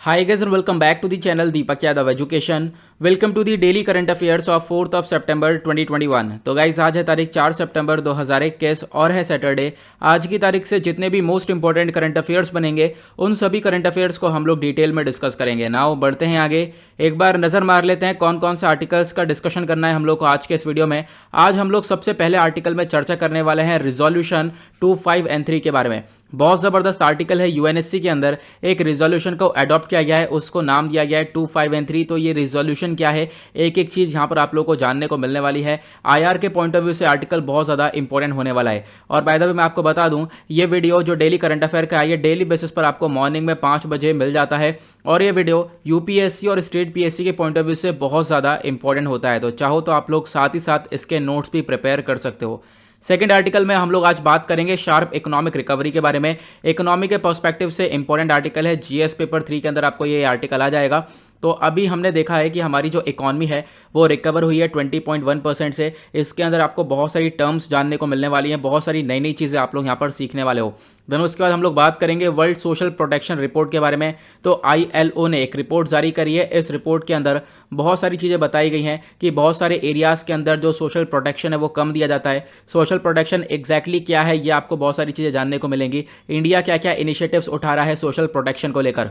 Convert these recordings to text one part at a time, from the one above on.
Hi guys and welcome back to the channel Deepak Yadav Education. Welcome to the daily current affairs of 4th of September 2021। तो guys आज है तारीख 4 सितंबर 2021 और है Saturday. आज की तारीख से जितने भी मोस्ट इंपॉर्टेंट करंट अफेयर्स बनेंगे उन सभी करंट अफेयर्स को हम लोग डिटेल में डिस्कस करेंगे। नाउ बढ़ते हैं आगे, एक बार नज़र मार लेते हैं कौन कौन से आर्टिकल्स का डिस्कशन करना है हम लोग को आज के इस वीडियो में। आज हम लोग सबसे पहले आर्टिकल में चर्चा करने वाले हैं रिजोल्यूशन 25N3 के बारे में। बहुत ज़बरदस्त आर्टिकल है, यूएनएससी के अंदर एक रिजोल्यूशन को अडॉप्ट किया गया है, उसको नाम दिया गया है 25N3। तो ये रिजोल्यूशन क्या है, एक एक चीज़ यहाँ पर आप लोगों को जानने को मिलने वाली है। आईआर के पॉइंट ऑफ व्यू से आर्टिकल बहुत ज़्यादा इंपॉर्टेंट होने वाला है। और बाय द वे मैं आपको बता दूँ, ये वीडियो जो डेली करंट अफेयर का है ये डेली बेसिस पर आपको मॉर्निंग में 5 बजे मिल जाता है। और ये वीडियो यूपीएससी और स्टेट पीएससी के पॉइंट ऑफ व्यू से बहुत ज़्यादा इंपॉर्टेंट होता है। तो चाहो तो आप लोग साथ ही साथ इसके नोट्स भी प्रिपेयर कर सकते हो। सेकेंड आर्टिकल में हम लोग आज बात करेंगे शार्प इकोनॉमिक रिकवरी के बारे में। इकोनॉमी के पर्सपेक्टिव से इंपॉर्टेंट आर्टिकल है, जीएस पेपर 3 के अंदर आपको ये आर्टिकल आ जाएगा। तो अभी हमने देखा है कि हमारी जो इकॉनमी है वो रिकवर हुई है 20.1% से। इसके अंदर आपको बहुत सारी टर्म्स जानने को मिलने वाली हैं, बहुत सारी नई नई चीज़ें आप लोग यहाँ पर सीखने वाले हो। देन उसके बाद हम लोग बात करेंगे वर्ल्ड सोशल प्रोटेक्शन रिपोर्ट के बारे में। तो ILO ने एक रिपोर्ट जारी करी है। इस रिपोर्ट के अंदर बहुत सारी चीज़ें बताई गई हैं कि बहुत सारे एरियाज़ के अंदर जो सोशल प्रोटेक्शन है वो कम दिया जाता है। सोशल प्रोटेक्शन एग्जैक्टली क्या है ये आपको बहुत सारी चीज़ें जानने को मिलेंगी। इंडिया क्या क्या इनिशिएटिव्स उठा रहा है सोशल प्रोटेक्शन को लेकर।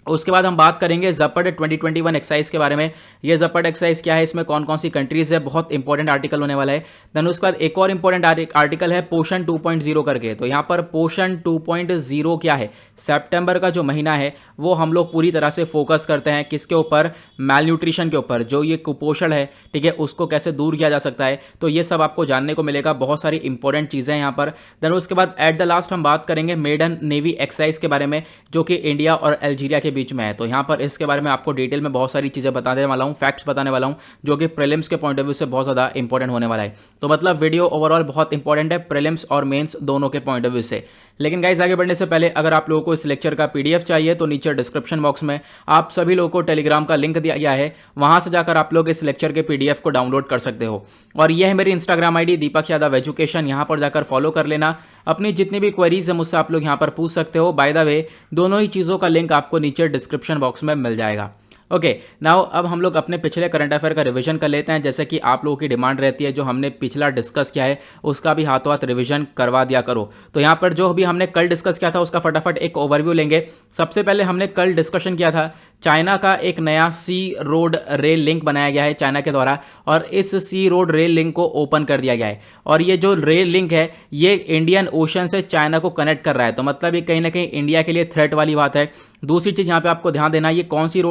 उसके बाद हम बात करेंगे जपड 2021 एक्सरसाइज के बारे में। ये जपड एक्सरसाइज क्या है, इसमें कौन कौन सी कंट्रीज है, बहुत इंपॉर्टेंट आर्टिकल होने वाला है। देन उसके बाद एक और इंपॉर्टेंट आर्टिकल है पोषण 2.0 करके। तो यहाँ पर पोषण 2.0 क्या है, सितंबर का जो महीना है वो हम लोग पूरी तरह से फोकस करते हैं किसके ऊपर, मैल न्यूट्रिशन के ऊपर। जो ये कुपोषण है, ठीक है, उसको कैसे दूर किया जा सकता है। तो ये सब आपको जानने को मिलेगा, बहुत सारी इंपॉर्टेंट चीज़ें हैं यहाँ पर। देन उसके बाद एट द लास्ट हम बात करेंगे मेडन नेवी एक्सरसाइज के बारे में, जो कि इंडिया और अल्जीरिया के बीच में है। तो यहाँ पर इसके बारे में आपको डिटेल में बहुत सारी चीज़ें बताने वाला हूँ, फैक्ट्स बताने वाला हूँ, जो कि प्रीलिम्स के पॉइंट ऑफ व्यू से बहुत ज़्यादा इंपॉर्टेंट होने वाला है। तो मतलब वीडियो ओवरऑल बहुत इंपॉर्टेंट है, प्रीलिम्स और मेंस दोनों के पॉइंट ऑफ व्यू से। लेकिन गाइस आगे बढ़ने से पहले अगर आप लोगों को इस लेक्चर का पीडीएफ चाहिए तो नीचे डिस्क्रिप्शन बॉक्स में आप सभी लोगों को टेलीग्राम का लिंक दिया गया है, वहां से जाकर आप लोग इस लेक्चर के पीडीएफ को डाउनलोड कर सकते हो। और यह है मेरी Instagram ID Deepak Yadav education, यहाँ पर जाकर फॉलो कर लेना। अपनी जितनी भी क्वेरीज है मुझसे आप लोग यहाँ पर पूछ सकते हो। बाय द वे दोनों ही चीज़ों का लिंक आपको नीचे डिस्क्रिप्शन बॉक्स में मिल जाएगा। ओके नाउ अब हम लोग अपने पिछले करंट अफेयर का रिवीजन कर लेते हैं। जैसे कि आप लोगों की डिमांड रहती है, जो हमने पिछला डिस्कस किया है उसका भी हाथों हाथ रिवीजन करवा दिया करो। तो यहाँ पर जो भी हमने कल डिस्कस किया था उसका फटाफट एक ओवरव्यू लेंगे। सबसे पहले हमने कल डिस्कशन किया था चाइना का एक नया सी रोड रेल लिंक बनाया गया है चाइना के द्वारा, और इस सी रोड रेल लिंक को ओपन कर दिया गया है। और ये जो रेल लिंक है ये इंडियन ओशन से चाइना को कनेक्ट कर रहा है। तो मतलब ये कहीं ना कहीं इंडिया के लिए थ्रेट वाली बात है। दूसरी चीज़ यहाँ पे आपको ध्यान देना, ये कौन सी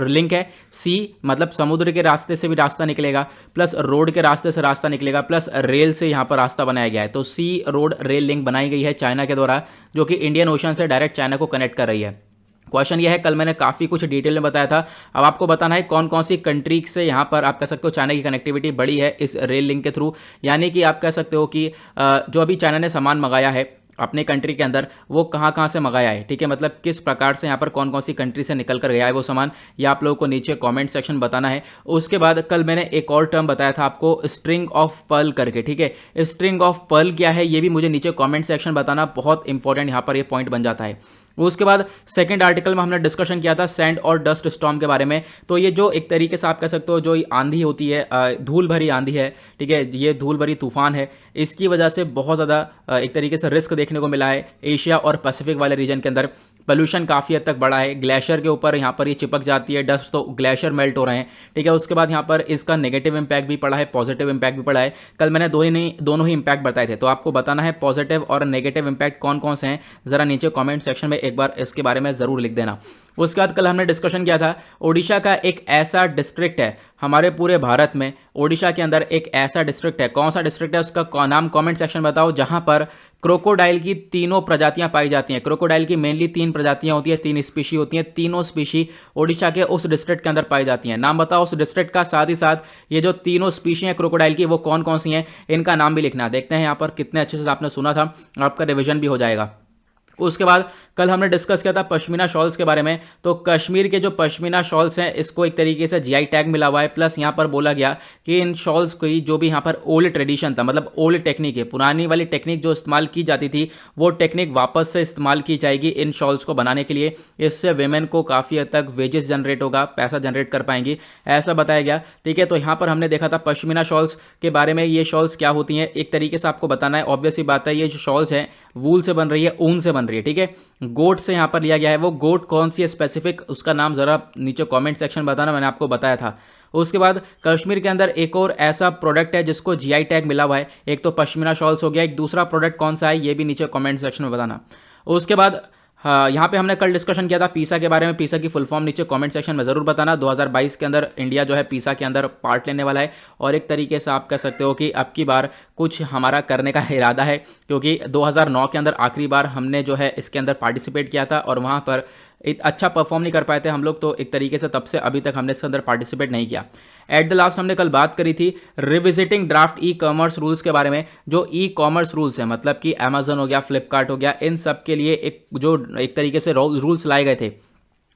लिंक है, सी मतलब समुद्र के रास्ते से भी रास्ता निकलेगा, प्लस रोड के रास्ते से रास्ता निकलेगा, प्लस रेल से यहाँ पर रास्ता बनाया गया है। तो सी रोड रेल लिंक बनाई गई है चाइना के द्वारा, जो कि इंडियन ओशन से डायरेक्ट चाइना को कनेक्ट कर रही है। क्वेश्चन ये है, कल मैंने काफ़ी कुछ डिटेल में बताया था, अब आपको बताना है कौन कौन सी कंट्री से यहाँ पर आप कह सकते हो चाइना की कनेक्टिविटी बढ़ी है इस रेल लिंक के थ्रू। यानी कि आप कह सकते हो कि जो अभी चाइना ने सामान मंगाया है अपने कंट्री के अंदर वो कहाँ कहाँ से मंगाया है, ठीक है, मतलब किस प्रकार से यहाँ पर कौन कौन सी कंट्री से निकल कर गया है वो सामान, ये आप लोगों को नीचे कमेंट सेक्शन बताना है। उसके बाद कल मैंने एक और टर्म बताया था आपको, स्ट्रिंग ऑफ पर्ल करके, ठीक है। स्ट्रिंग ऑफ पर्ल क्या है ये भी मुझे नीचे कमेंट सेक्शन बताना, बहुत इंपॉर्टेंट यहाँ पर ये पॉइंट बन जाता है। उसके बाद सेकंड आर्टिकल में हमने डिस्कशन किया था सैंड और डस्ट स्टॉर्म के बारे में। तो ये जो एक तरीके से आप कह सकते हो जो आंधी होती है, धूल भरी आंधी है, ठीक है, ये धूल भरी तूफान है, इसकी वजह से बहुत ज़्यादा एक तरीके से रिस्क देखने को मिला है एशिया और पैसिफिक वाले रीजन के अंदर। पोल्यूशन काफ़ी हद तक बढ़ा है, ग्लेशियर के ऊपर यहाँ पर ये चिपक जाती है डस्ट, तो ग्लेशियर मेल्ट हो रहे हैं, ठीक है। उसके बाद यहाँ पर इसका नेगेटिव इंपैक्ट भी पड़ा है, पॉजिटिव इंपैक्ट भी पड़ा है। कल मैंने दोनों ही इंपैक्ट बताए थे, तो आपको बताना है पॉजिटिव और नेगेटिव इंपैक्ट कौन कौन से हैं, ज़रा नीचे कॉमेंट सेक्शन में एक बार इसके बारे में ज़रूर लिख देना। उसके बाद कल हमने डिस्कशन किया था ओडिशा का एक ऐसा डिस्ट्रिक्ट है हमारे पूरे भारत में, ओडिशा के अंदर एक ऐसा डिस्ट्रिक्ट है, कौन सा डिस्ट्रिक्ट है उसका नाम कमेंट सेक्शन बताओ, जहां पर क्रोकोडाइल की तीनों प्रजातियां पाई जाती हैं। क्रोकोडाइल की मेनली 3 प्रजातियां होती है, 3 स्पीशी होती हैं, तीनों स्पीशी ओडिशा के उस डिस्ट्रिक्ट के अंदर पाई जाती हैं। नाम बताओ उस डिस्ट्रिक्ट का, साथ ही साथ ये जो तीनों स्पीशी हैं क्रोकोडाइल की वो कौन कौन सी हैं, इनका नाम भी लिखना। देखते हैं यहाँ पर कितने अच्छे से आपने सुना था, आपका रिविजन भी हो जाएगा। उसके बाद कल हमने डिस्कस किया था पश्मीना शॉल्स के बारे में। तो कश्मीर के जो पश्मीना शॉल्स हैं इसको एक तरीके से जीआई टैग मिला हुआ है, प्लस यहाँ पर बोला गया कि इन शॉल्स की जो भी यहाँ पर ओल्ड ट्रेडिशन था, मतलब ओल्ड टेक्निक है, पुरानी वाली टेक्निक जो इस्तेमाल की जाती थी वो टेक्निक वापस से इस्तेमाल की जाएगी इन शॉल्स को बनाने के लिए। इससे वेमेन को काफ़ी हद तक वेजेस जनरेट होगा, पैसा जनरेट कर पाएंगी, ऐसा बताया गया। ठीक है, तो यहाँ पर हमने देखा था पश्मीना शॉल्स के बारे में। ये शॉल्स क्या होती हैं एक तरीके से आपको बताना है, ऑब्वियस ही बात है। ये जो शॉल्स हैं वूल से बन रही है, ऊन से बन रही है। ठीक है, गोट से यहाँ पर लिया गया है। वो गोट कौन सी है स्पेसिफिक, उसका नाम जरा नीचे कमेंट सेक्शन बताना, मैंने आपको बताया था। उसके बाद कश्मीर के अंदर एक और ऐसा प्रोडक्ट है जिसको जीआई टैग मिला हुआ है। एक तो पश्मीना शॉल्स हो गया, एक दूसरा प्रोडक्ट कौन सा है ये भी नीचे कमेंट सेक्शन में बताना। उसके बाद हाँ, यहाँ पे हमने कल डिस्कशन किया था पीसा के बारे में। पीसा की फुल फॉर्म नीचे कमेंट सेक्शन में ज़रूर बताना। 2022 के अंदर इंडिया जो है पीसा के अंदर पार्ट लेने वाला है, और एक तरीके से आप कह सकते हो कि अब की बार कुछ हमारा करने का इरादा है, क्योंकि 2009 के अंदर आखिरी बार हमने जो है इसके अंदर पार्टिसिपेट किया था और वहाँ पर अच्छा परफॉर्म नहीं कर पाए थे हम लोग। तो एक तरीके से तब से अभी तक हमने इसके अंदर पार्टिसिपेट नहीं किया। एट द लास्ट हमने कल बात करी थी revisiting draft e commerce rules के बारे में। जो ई कॉमर्स रूल्स हैं, मतलब कि अमेजन हो गया, फ्लिपकार्ट हो गया, इन सब के लिए एक तरीके से रूल्स लाए गए थे,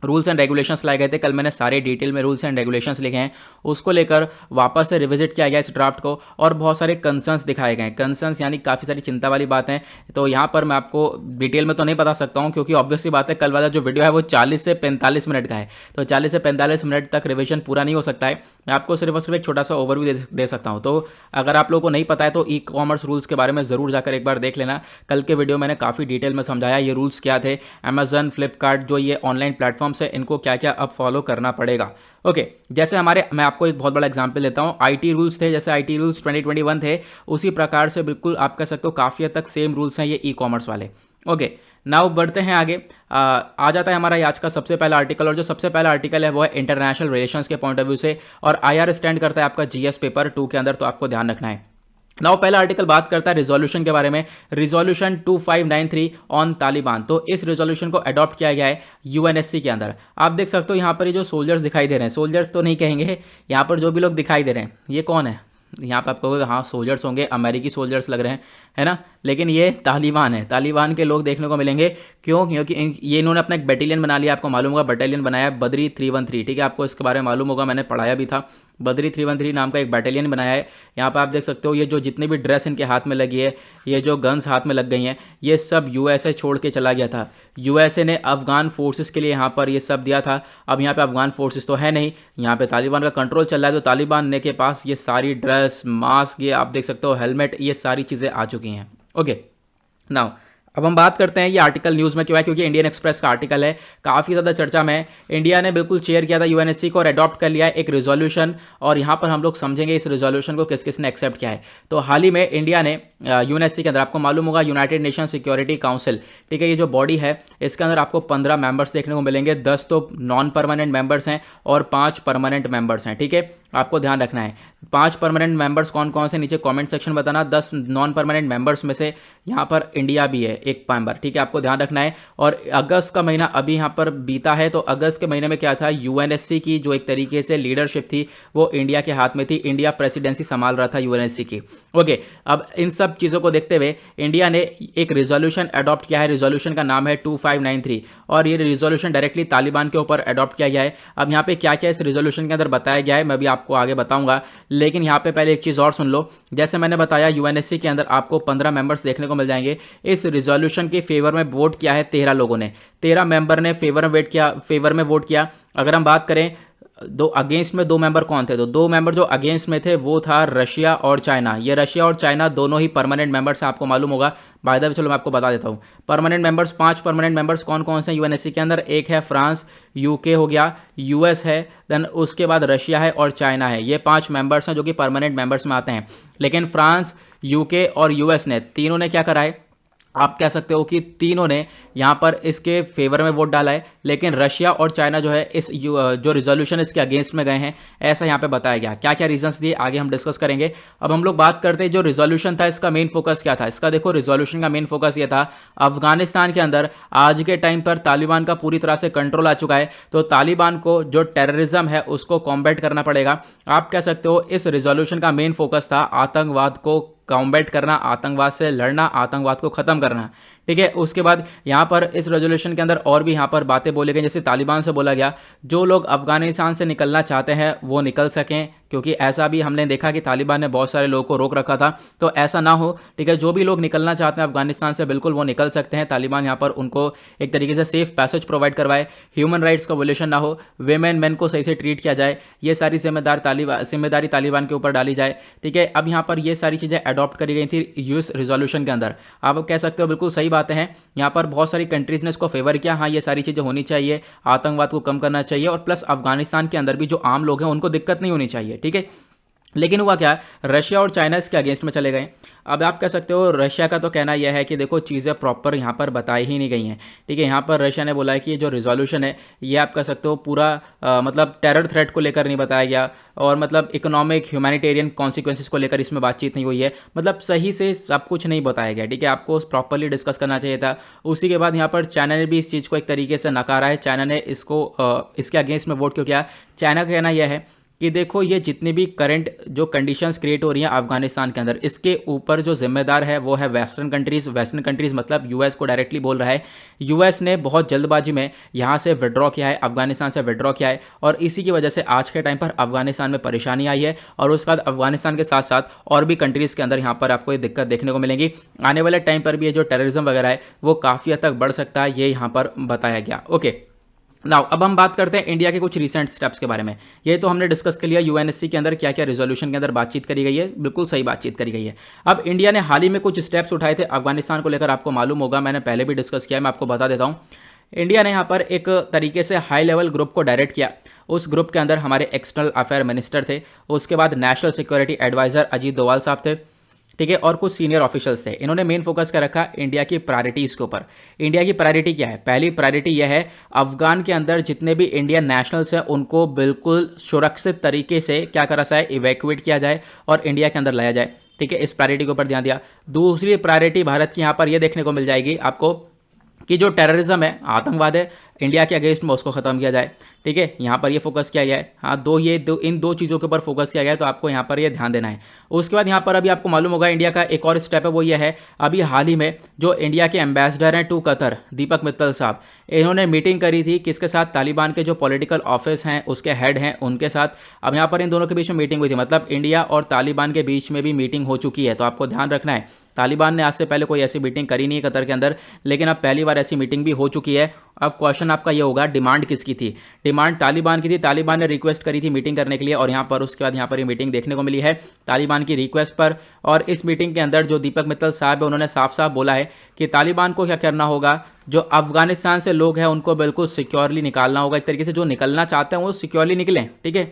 रूल्स एंड रेगुलेशंस लाए गए थे। कल मैंने सारे डिटेल में रूल्स एंड रेगुलेशंस लिखे हैं, उसको लेकर वापस से रिविजिट किया गया इस ड्राफ्ट को, और बहुत सारे कंसर्न्स दिखाए गए हैं। कंसर्न्स यानी काफ़ी सारी चिंता वाली बातें। तो यहाँ पर मैं आपको डिटेल में तो नहीं बता सकता हूँ, क्योंकि ऑब्वियसली बात है कल वाला जो वीडियो है वो 40 से 45 मिनट का है, तो 40 से 45 मिनट तक रिविजन पूरा नहीं हो सकता है। मैं आपको सिर्फ और सिर्फ एक छोटा सा ओवरव्यू दे सकता हूँ। तो अगर आप लोगों को नहीं पता है तो ई कॉमर्स रूल्स के बारे में ज़रूर जाकर एक बार देख लेना। कल के वीडियो मैंने काफ़ी डिटेल में समझाया ये रूल्स क्या थे। अमेजन, फ्लिपकार्ट जो ये ऑनलाइन प्लेटफॉर्म्स है, इनको क्या क्या अब फॉलो करना पड़ेगा। ओके, जैसे मैं आपको एक बहुत बड़ा एग्जांपल देता हूँ। आईटी रूल्स थे, जैसे आईटी रूल्स 2021 थे, उसी प्रकार से बिल्कुल आप कह सकते हो काफ़ी हद तक सेम रूल्स हैं ये ई कॉमर्स वाले। ओके, नाउ बढ़ते हैं आगे। आ जाता है हमारा आज का सबसे पहला आर्टिकल, और जो सबसे पहला आर्टिकल है वो है इंटरनेशनल रिलेशंस के पॉइंट ऑफ व्यू से, और आईआर स्टैंड करता है आपका जीएस पेपर 2 के अंदर, तो आपको ध्यान रखना है। नाउ पहला आर्टिकल बात करता है रिजोल्यूशन के बारे में, रिजोल्यूशन 2593 ऑन तालिबान। तो इस रिजोल्यूशन को अडॉप्ट किया गया है यूएनएससी के अंदर। आप देख सकते हो यहाँ पर ये जो सोल्जर्स दिखाई दे रहे हैं, सोल्जर्स तो नहीं कहेंगे, यहाँ पर जो भी लोग दिखाई दे रहे हैं ये कौन है? यहाँ पर आपको हाँ सोल्जर्स होंगे, अमेरिकी सोल्जर्स लग रहे हैं, है ना, लेकिन ये तालिबान है। तालिबान के लोग देखने को मिलेंगे। क्यों? क्योंकि ये इन्होंने अपना एक बटालियन बना लिया। आपको मालूम होगा बटालियन बनाया है बद्री 313। ठीक है, आपको इसके बारे में मालूम होगा, मैंने पढ़ाया भी था। बद्री 313 नाम का एक बटालियन बनाया है। यहाँ पर आप देख सकते हो ये जो जितने भी ड्रेस इनके हाथ में लगी है, ये जो गन्स हाथ में लग गई हैं, ये सब यूएसए छोड़ के चला गया था। यूएसए ने अफगान फोर्सेस के लिए यहाँ पर ये सब दिया था। अब यहाँ पे अफगान फोर्सेस तो है नहीं, यहाँ पे तालिबान का कंट्रोल चल रहा है। तो तालिबान ने के पास ये सारी ड्रेस, मास्क, ये आप देख सकते हो हेलमेट, ये सारी चीज़ें आ चुकी हैं। ओके, नाउ अब हम बात करते हैं ये आर्टिकल न्यूज़ में क्यों है, क्योंकि इंडियन एक्सप्रेस का आर्टिकल है, काफ़ी ज़्यादा चर्चा में है। इंडिया ने बिल्कुल चेयर किया था यूएनएससी को और अडॉप्ट कर लिया है एक रिजोल्यूशन, और यहाँ पर हम लोग समझेंगे इस रिजोल्यूशन को किस किस ने एक्सेप्ट किया है। तो हाल ही में इंडिया ने यूएनएससी के अंदर, आपको मालूम होगा यूनाइटेड नेशन सिक्योरिटी काउंसिल, ठीक है, ये जो बॉडी है इसके अंदर आपको 15 मेंबर्स देखने को मिलेंगे। 10 तो नॉन परमानेंट मेंबर्स हैं और 5 परमानेंट मेंबर्स हैं। ठीक है, आपको ध्यान रखना है 5 परमानेंट मेंबर्स कौन कौन से, नीचे कमेंट सेक्शन बताना। 10 नॉन परमानेंट मेंबर्स में से यहाँ पर इंडिया भी है एक मेंबर। ठीक है, आपको ध्यान रखना है। और अगस्त का महीना अभी यहाँ पर बीता है, तो अगस्त के महीने में क्या था, यूएनएससी की जो एक तरीके से लीडरशिप थी वो इंडिया के हाथ में थी। इंडिया प्रेसिडेंसी संभाल रहा था यूएनएससी की। ओके, अब इन सब चीज़ों को देखते हुए इंडिया ने एक रिजोल्यूशन अडॉप्ट किया है। रिजोल्यूशन का नाम है 2593, और ये रिजोल्यूशन डायरेक्टली तालिबान के ऊपर अडॉप्ट किया गया है। अब यहाँ पे क्या क्या इस रिजोल्यूशन के अंदर बताया गया है मैं भी आपको आगे बताऊंगा, लेकिन यहाँ पे पहले एक चीज़ और सुन लो। जैसे मैंने बताया यूएनएससी के अंदर आपको 15 मेंबर्स देखने को मिल जाएंगे। इस रिजोल्यूशन के फेवर में वोट किया है 13 लोगों ने, 13 मेंबर ने फेवर में वोट किया। अगर हम बात करें दो अगेंस्ट में, 2 मेंबर कौन थे, तो 2 मेंबर जो अगेंस्ट में थे वो था रशिया और चाइना। ये रशिया और चाइना दोनों ही परमानेंट मेंबर्स हैं, आपको मालूम होगा। बाय द वे चलो मैं आपको बता देता हूँ परमानेंट मेंबर्स, 5 परमानेंट मेंबर्स कौन कौन से यूएनएससी के अंदर। एक है फ्रांस, यूके हो गया, यूएस है, देन उसके बाद रशिया है और चाइना है। ये 5 मेंबर्स हैं जो कि परमानेंट मेंबर्स में आते हैं। लेकिन फ्रांस, यूके और यूएस ने तीनों ने क्या करा है, आप कह सकते हो कि तीनों ने यहाँ पर इसके फेवर में वोट डाला है। लेकिन रशिया और चाइना जो है इस जो रिजोल्यूशन इसके अगेंस्ट में गए हैं, ऐसा यहाँ पे बताया गया। क्या क्या रीजंस दिए आगे हम डिस्कस करेंगे। अब हम लोग बात करते हैं जो रिजोल्यूशन था इसका मेन फोकस क्या था। इसका देखो, रिजोल्यूशन का मेन फोकस ये था, अफगानिस्तान के अंदर आज के टाइम पर तालिबान का पूरी तरह से कंट्रोल आ चुका है, तो तालिबान को जो टेररिज्म है उसको कॉम्बैट करना पड़ेगा। आप कह सकते हो इस रिजोल्यूशन का मेन फोकस था आतंकवाद को कॉम्बैट करना, आतंकवाद से लड़ना, आतंकवाद को खत्म करना। ठीक है। उसके बाद यहाँ पर इस रेजोल्यूशन के अंदर और भी यहाँ पर बातें बोली गई, जैसे तालिबान से बोला गया जो लोग अफगानिस्तान से निकलना चाहते हैं वो निकल सकें, क्योंकि ऐसा भी हमने देखा कि तालिबान ने बहुत सारे लोगों को रोक रखा था, तो ऐसा ना हो। ठीक है, जो भी लोग निकलना चाहते हैं अफगानिस्तान से बिल्कुल वो निकल सकते हैं। तालिबान यहाँ पर उनको एक तरीके से सेफ पैसेज प्रोवाइड करवाए, ह्यूमन राइट्स का वोलेशन ना हो, वेमेन मैन को सही से ट्रीट किया जाए, ये सारी जिम्मेदारी तालिबान के ऊपर डाली जाए। ठीक है, अब यहाँ पर ये सारी चीज़ें अडॉप्ट करी गई थी यूएस रिजोल्यूशन के अंदर। आप कह सकते हो बिल्कुल सही बातें हैं, यहाँ पर बहुत सारी कंट्रीज ने इसको फेवर किया, हाँ ये सारी चीज़ें होनी चाहिए, आतंकवाद को कम करना चाहिए, और प्लस अफगानिस्तान के अंदर भी जो आम लोग हैं उनको दिक्कत नहीं होनी चाहिए। ठीक है, लेकिन हुआ क्या, रशिया और चाइना इसके अगेंस्ट में चले गए। अब आप कह सकते हो रशिया का तो कहना यह है कि देखो चीज़ें प्रॉपर यहाँ पर बताई ही नहीं गई हैं। ठीक है, यहाँ पर रशिया ने बोला है कि ये जो रिजोल्यूशन है ये आप कह सकते हो पूरा मतलब टेरर थ्रेट को लेकर नहीं बताया गया, और मतलब इकोनॉमिक ह्यूमैनिटेरियन कॉन्सिक्वेंसेस को लेकर इसमें बातचीत नहीं हुई है, मतलब सही से सब कुछ नहीं बताया गया। ठीक है, आपको प्रॉपरली डिस्कस करना चाहिए था। उसी के बाद यहाँ पर चाइना ने भी इस चीज़ को एक तरीके से नकारा है। चाइना ने इसको इसके अगेंस्ट में वोट क्यों किया। चाइना का कहना यह है कि देखो ये जितनी भी करंट जो कंडीशंस क्रिएट हो रही हैं अफगानिस्तान के अंदर, इसके ऊपर जो जिम्मेदार है वो है वेस्टर्न कंट्रीज़ मतलब यूएस को डायरेक्टली बोल रहा है। यूएस ने बहुत जल्दबाजी में यहाँ से विड्रॉ किया है, अफगानिस्तान से विड्रॉ किया है, और इसी की वजह से आज के टाइम पर अफगानिस्तान में परेशानी आई है। और उसके बाद अफगानिस्तान के साथ साथ और भी कंट्रीज़ के अंदर यहाँ पर आपको ये दिक्कत देखने को मिलेंगी। आने वाले टाइम पर भी ये जो टेररिज्म वगैरह है वो काफ़ी हद तक बढ़ सकता है, ये यहाँ पर बताया गया। ओके, नाउ अब हम बात करते हैं इंडिया के कुछ रिसेंट स्टेप्स के बारे में। ये तो हमने डिस्कस कर लिया यूएनएससी के अंदर क्या क्या रिजोल्यूशन के अंदर बातचीत करी गई है, बिल्कुल सही बातचीत करी गई है। अब इंडिया ने हाल ही में कुछ स्टेप्स उठाए थे अफगानिस्तान को लेकर, आपको मालूम होगा, मैंने पहले भी डिस्कस किया है, मैं आपको बता देता हूँ। इंडिया ने यहाँ पर एक तरीके से हाई लेवल ग्रुप को डायरेक्ट किया। उस ग्रुप के अंदर हमारे एक्सटर्नल अफेयर मिनिस्टर थे, उसके बाद national security adviser Ajit Doval साहब थे, ठीक है, और कुछ सीनियर ऑफिशियल्स थे। इन्होंने मेन फोकस कर रखा इंडिया की प्रायोरिटीज़ के ऊपर। इंडिया की प्रायोरिटी क्या है, पहली प्रायोरिटी यह है अफगान के अंदर जितने भी इंडियन नेशनल्स हैं उनको बिल्कुल सुरक्षित तरीके से क्या करा जाए, इवैक्यूएट किया जाए और इंडिया के अंदर लाया जाए। ठीक है, इस प्रायोरिटी के ऊपर ध्यान दिया। दूसरी प्रायोरिटी भारत की यहाँ पर यह देखने को मिल जाएगी आपको कि जो टेररिज्म है, आतंकवाद है, इंडिया के अगेंस्ट में उसको ख़त्म किया जाए। ठीक है, यहाँ पर ये फोकस किया गया है। हाँ, इन दो चीज़ों के ऊपर फोकस किया गया है, तो आपको यहाँ पर ये ध्यान देना है। उसके बाद यहाँ पर अभी आपको मालूम होगा इंडिया का एक और स्टेप है, वो ये है अभी हाल ही में जो इंडिया के एम्बेसडर हैं टू कतर, दीपक मित्तल साहब, इन्होंने मीटिंग करी थी किसके साथ, तालिबान के जो पॉलिटिकल ऑफिस हैं उसके हेड हैं उनके साथ। अब यहाँ पर इन दोनों के बीच में मीटिंग हुई थी, मतलब इंडिया और तालिबान के बीच में भी मीटिंग हो चुकी है। तो आपको ध्यान रखना है, तालिबान ने आज से पहले कोई ऐसी मीटिंग करी नहीं है कतर के अंदर, लेकिन अब पहली बार ऐसी मीटिंग भी हो चुकी है। अब क्वेश्चन आपका ये होगा डिमांड किसकी थी, डिमांड तालिबान की थी। तालिबान ने रिक्वेस्ट करी थी मीटिंग करने के लिए, और यहाँ पर उसके बाद यहाँ पर ये मीटिंग देखने को मिली है तालिबान की रिक्वेस्ट पर। और इस मीटिंग के अंदर जो दीपक मित्तल साहब है उन्होंने साफ साफ बोला है कि तालिबान को क्या करना होगा, जो अफगानिस्तान से लोग हैं उनको बिल्कुल सिक्योरली निकालना होगा। एक तरीके से जो निकलना चाहते हैं वो सिक्योरली निकलें। ठीक है,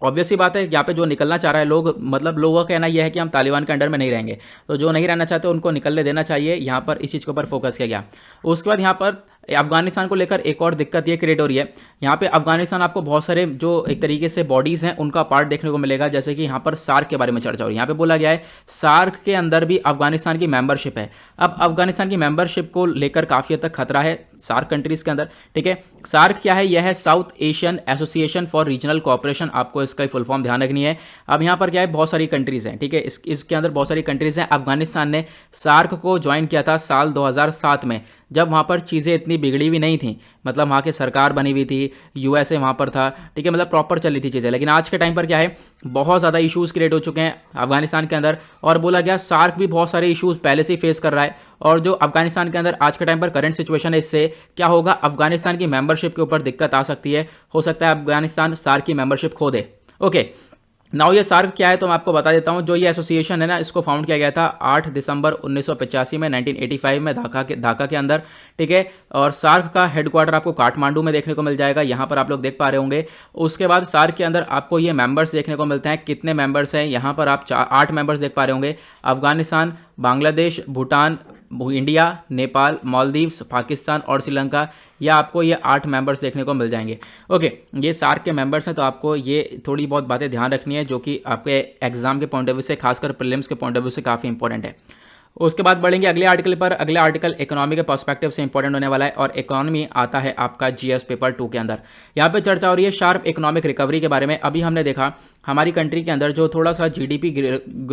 ऑब्वियस सी बात है, यहाँ पे जो निकलना चाह रहा है लोग, मतलब लोगों का कहना यह है कि हम तालिबान के अंडर में नहीं रहेंगे, तो जो नहीं रहना चाहते उनको निकलने देना चाहिए। यहाँ पर इस चीज़ के ऊपर फोकस किया गया। उसके बाद यहाँ पर अफगानिस्तान को लेकर एक और दिक्कत ये क्रिएट हो रही है। यहाँ पे अफगानिस्तान आपको बहुत सारे जो एक तरीके से बॉडीज़ हैं उनका पार्ट देखने को मिलेगा, जैसे कि यहाँ पर सार्क के बारे में चर्चा हो रही है। यहाँ पे बोला गया है सार्क के अंदर भी अफगानिस्तान की मेंबरशिप है। अब अफगानिस्तान की मेंबरशिप को लेकर काफ़ी हद तक खतरा है सार्क कंट्रीज़ के अंदर। ठीक है, सार्क क्या है, यह है south Asian association for regional cooperation, आपको इसका फुल फॉर्म ध्यान रखनी है। अब यहाँ पर क्या है, बहुत सारी कंट्रीज़ हैं। ठीक है, इसके अंदर बहुत सारी कंट्रीज़ हैं। अफगानिस्तान ने सार्क को ज्वाइन किया था साल 2007 में, जब वहाँ पर चीज़ें इतनी बिगड़ी हुई नहीं थी, मतलब वहाँ की सरकार बनी हुई थी, यूएसए वहाँ पर था। ठीक है, मतलब प्रॉपर चल रही थी चीज़ें। लेकिन आज के टाइम पर क्या है, बहुत ज़्यादा इश्यूज़ क्रिएट हो चुके हैं अफगानिस्तान के अंदर, और बोला गया सार्क भी बहुत सारे इश्यूज़ पहले से ही फेस कर रहा है। और जो अफगानिस्तान के अंदर आज के टाइम पर करंट सिचुएशन है, इससे क्या होगा, अफगानिस्तान की मेंबरशिप के ऊपर दिक्कत आ सकती है। हो सकता है अफगानिस्तान सार्क की मेंबरशिप खो दे। ओके, नाउ ये सार्क क्या है तो मैं आपको बता देता हूँ। जो ये एसोसिएशन है ना, इसको फाउंड किया गया था 8 दिसंबर 1985 में, 1985 में ढाका के अंदर। ठीक है, और सार्क का हेडक्वार्टर आपको काठमांडू में देखने को मिल जाएगा, यहाँ पर आप लोग देख पा रहे होंगे। उसके बाद सार्क के अंदर आपको ये मेंबर्स देखने को मिलते हैं। कितने मेंबर्स हैं, यहाँ पर आप 8 मेंबर्स देख पा रहे होंगे। अफगानिस्तान, बांग्लादेश, भूटान, इंडिया, नेपाल, मालदीव्स, पाकिस्तान और श्रीलंका, या आपको ये 8 मेंबर्स देखने को मिल जाएंगे। ओके, ये सार्क के मेंबर्स हैं, तो आपको ये थोड़ी बहुत बातें ध्यान रखनी है जो कि आपके एग्जाम के पॉइंट ऑफ व्यू से, खासकर प्रीलिम्स के पॉइंट ऑफ व्यू से काफ़ी इंपॉर्टेंट है। उसके बाद बढ़ेंगे अगले आर्टिकल पर। अगले आर्टिकल इकोनॉमी के पर्सपेक्टिव से इंपॉर्टेंट होने वाला है और इकोनॉमी आता है आपका जीएस पेपर 2 के अंदर। यहाँ पे चर्चा हो रही है शार्प इकोनॉमिक रिकवरी के बारे में। अभी हमने देखा हमारी कंट्री के अंदर जो थोड़ा सा जीडीपी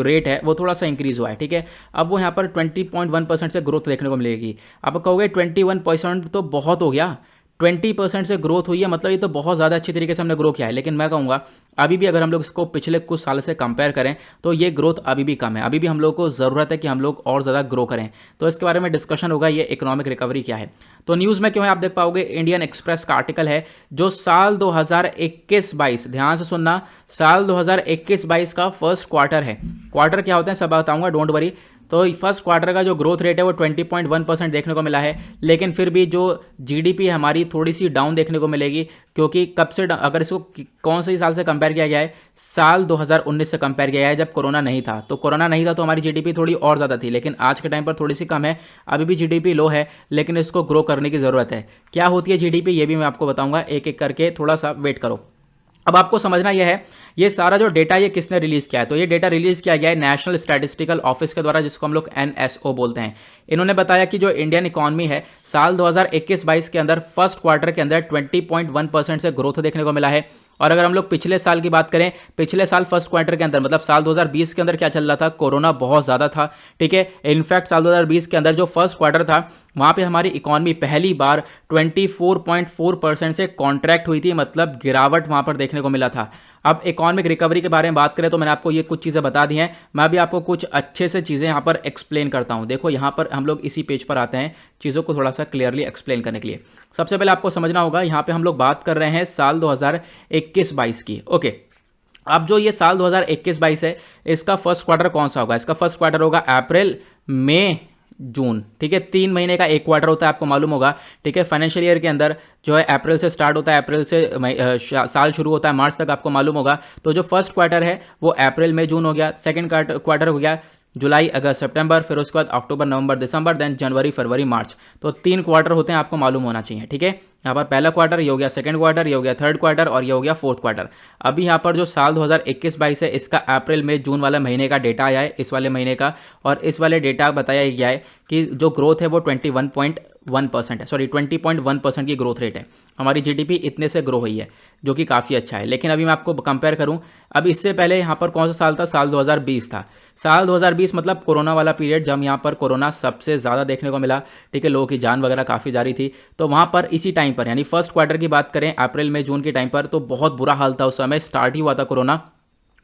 रेट है वो थोड़ा सा इंक्रीज हुआ है, ठीक है। अब वो यहाँ पर 20.1% से ग्रोथ देखने को मिलेगी। अब कहोगे 21% तो बहुत हो गया, 20% से ग्रोथ हुई है मतलब ये तो बहुत ज़्यादा अच्छी तरीके से हमने ग्रो किया है। लेकिन मैं कहूँगा अभी भी अगर हम लोग इसको पिछले कुछ साल से कंपेयर करें तो ये ग्रोथ अभी भी कम है। अभी भी हम लोग को ज़रूरत है कि हम लोग और ज़्यादा ग्रो करें। तो इसके बारे में डिस्कशन होगा, ये इकोनॉमिक रिकवरी क्या है। तो न्यूज़ में क्यों है आप देख पाओगे, इंडियन एक्सप्रेस का आर्टिकल है जो साल 2021-22, ध्यान से सुनना, साल 2021-22 का फर्स्ट क्वार्टर है। क्वार्टर क्या होते हैं सब बताऊँगा, डोंट वरी। तो फर्स्ट क्वार्टर का जो ग्रोथ रेट है वो 20.1% देखने को मिला है। लेकिन फिर भी जो जीडीपी है हमारी थोड़ी सी डाउन देखने को मिलेगी, क्योंकि कब से अगर इसको कौन से साल से कंपेयर किया गया है, साल 2019 से कंपेयर किया गया है जब कोरोना नहीं था। तो कोरोना नहीं था तो हमारी जीडीपी थोड़ी और ज़्यादा थी, लेकिन आज के टाइम पर थोड़ी सी कम है। अभी भी जीडीपी लो है लेकिन इसको ग्रो करने की ज़रूरत है। क्या होती है जीडीपी ये भी मैं आपको बताऊँगा, एक एक करके थोड़ा सा वेट करो। अब आपको समझना यह है ये सारा जो डेटा ये किसने रिलीज किया है, तो ये डेटा रिलीज किया गया है नेशनल स्टैटिस्टिकल ऑफिस के द्वारा, जिसको हम लोग एनएसओ बोलते हैं। इन्होंने बताया कि जो इंडियन इकोनॉमी है साल 2021-22 के अंदर फर्स्ट क्वार्टर के अंदर 20.1% से ग्रोथ देखने को मिला है। और अगर हम लोग पिछले साल की बात करें, पिछले साल फर्स्ट क्वार्टर के अंदर मतलब साल 2020 के अंदर क्या चल रहा था, कोरोना बहुत ज़्यादा था, ठीक है। इनफैक्ट साल 2020 के अंदर जो फर्स्ट क्वार्टर था वहाँ पे हमारी इकोनॉमी पहली बार 24.4% से कॉन्ट्रैक्ट हुई थी, मतलब गिरावट वहाँ पर देखने को मिला था। अब इकोनॉमिक रिकवरी के बारे में बात करें तो मैंने आपको ये कुछ चीज़ें बता दी हैं, मैं भी आपको कुछ अच्छे से चीज़ें यहाँ पर एक्सप्लेन करता हूँ। देखो यहाँ पर हम लोग इसी पेज पर आते हैं चीज़ों को थोड़ा सा क्लियरली एक्सप्लेन करने के लिए। सबसे पहले आपको समझना होगा यहाँ पे हम लोग बात कर रहे हैं साल 2021-22 की, ओके। अब जो ये साल 2021-22 है इसका फर्स्ट क्वार्टर कौन सा होगा, इसका फर्स्ट क्वार्टर होगा अप्रैल, मई, जून, ठीक है। 3 महीने का एक क्वार्टर होता है, आपको मालूम होगा, ठीक है। फाइनेंशियल ईयर के अंदर जो है अप्रैल से स्टार्ट होता है, अप्रैल से साल शुरू होता है मार्च तक, आपको मालूम होगा। तो जो फर्स्ट क्वार्टर है वो अप्रैल मई जून हो गया, सेकंड क्वार्टर हो गया जुलाई अगस्त सितंबर, फिर उसके बाद अक्टूबर नवंबर दिसंबर, देन जनवरी फरवरी मार्च। तो 3 क्वार्टर होते हैं, आपको मालूम होना चाहिए, ठीक है। यहाँ पर पहला क्वार्टर, ये हो गया सेकंड क्वार्टर, ये हो गया थर्ड क्वार्टर और ये हो गया फोर्थ क्वार्टर। अभी यहाँ पर जो साल 2021-22 है इसका अप्रैल मई जून वाला महीने का डेटा आया है, इस वाले महीने का, और इस वाले डेटा बताया गया है कि जो ग्रोथ है वो 21.1% है, सॉरी 20.1% की ग्रोथ रेट है। हमारी जीडीपी इतने से ग्रो हुई है जो कि काफ़ी अच्छा है। लेकिन अभी मैं आपको कंपेयर करूं, अब इससे पहले यहाँ पर कौन सा साल था, साल 2020 था। साल 2020 मतलब कोरोना वाला पीरियड, जब यहाँ पर कोरोना सबसे ज़्यादा देखने को मिला, ठीक है। लोगों की जान वगैरह काफ़ी जा रही थी। तो वहाँ पर इसी टाइम पर यानी फर्स्ट क्वार्टर की बात करें अप्रैल मई जून के टाइम पर तो बहुत बुरा हाल था, उस समय स्टार्ट ही हुआ था कोरोना।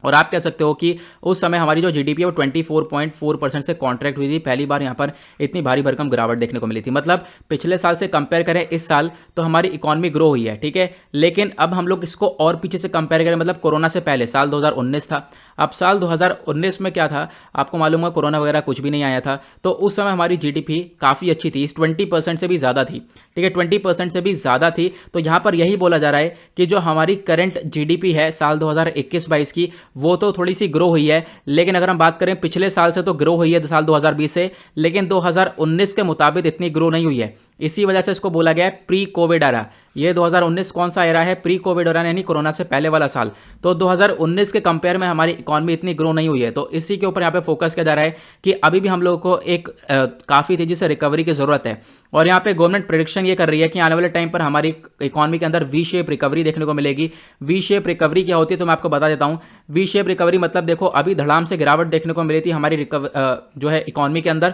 और आप कह सकते हो कि उस समय हमारी जो जीडीपी है वो 24.4% से कॉन्ट्रैक्ट हुई थी। पहली बार यहाँ पर इतनी भारी भरकम गिरावट देखने को मिली थी। मतलब पिछले साल से कंपेयर करें इस साल तो हमारी इकोनॉमी ग्रो हुई है, ठीक है। लेकिन अब हम लोग इसको और पीछे से कंपेयर करें, मतलब कोरोना से पहले साल 2019 था। अब साल 2019 में क्या था, आपको मालूम है कोरोना वगैरह कुछ भी नहीं आया था। तो उस समय हमारी जीडीपी काफ़ी अच्छी थी, इस 20% से भी ज़्यादा थी, ठीक है। 20% से भी ज़्यादा थी। तो यहाँ पर यही बोला जा रहा है कि जो हमारी करंट जीडीपी है साल 2021-22 की वो तो थोड़ी सी ग्रो हुई है। लेकिन अगर हम बात करें पिछले साल से तो ग्रो हुई है साल 2020 से, लेकिन 2019 के मुताबिक इतनी ग्रो नहीं हुई है। इसी वजह से इसको बोला गया है प्री कोविड एरा। ये 2019 कौन सा एरा है, प्री कोविड एरा यानी कोरोना से पहले वाला साल। तो 2019 के कंपेयर में हमारी इकोनॉमी इतनी ग्रो नहीं हुई है। तो इसी के ऊपर यहाँ पे फोकस किया जा रहा है कि अभी भी हम लोगों को एक काफ़ी तेजी से रिकवरी की ज़रूरत है। और यहाँ पे गवर्नमेंट प्रेडिक्शन ये कर रही है कि आने वाले टाइम पर हमारी इकोनॉमी के अंदर वी शेप रिकवरी देखने को मिलेगी। वी शेप रिकवरी क्या होती है तो मैं आपको बता देता हूँ। वी शेप रिकवरी मतलब देखो अभी धड़ाम से गिरावट देखने को मिली थी हमारी जो है इकोनॉमी के अंदर,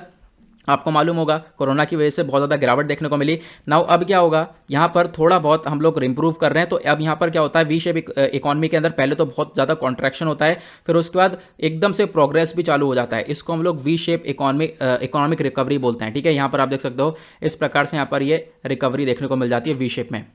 आपको मालूम होगा कोरोना की वजह से बहुत ज़्यादा गिरावट देखने को मिली। नाउ अब क्या होगा, यहाँ पर थोड़ा बहुत हम लोग इंप्रूव कर रहे हैं। तो अब यहाँ पर क्या होता है, वी शेप इकोनॉमी के अंदर पहले तो बहुत ज़्यादा कॉन्ट्रैक्शन होता है, फिर उसके बाद एकदम से प्रोग्रेस भी चालू हो जाता है। इसको हम लोग वी शेप इकोनॉमिक रिकवरी बोलते हैं, ठीक है। यहाँ पर आप देख सकते हो इस प्रकार से यहाँ पर ये रिकवरी देखने को मिल जाती है वी शेप में।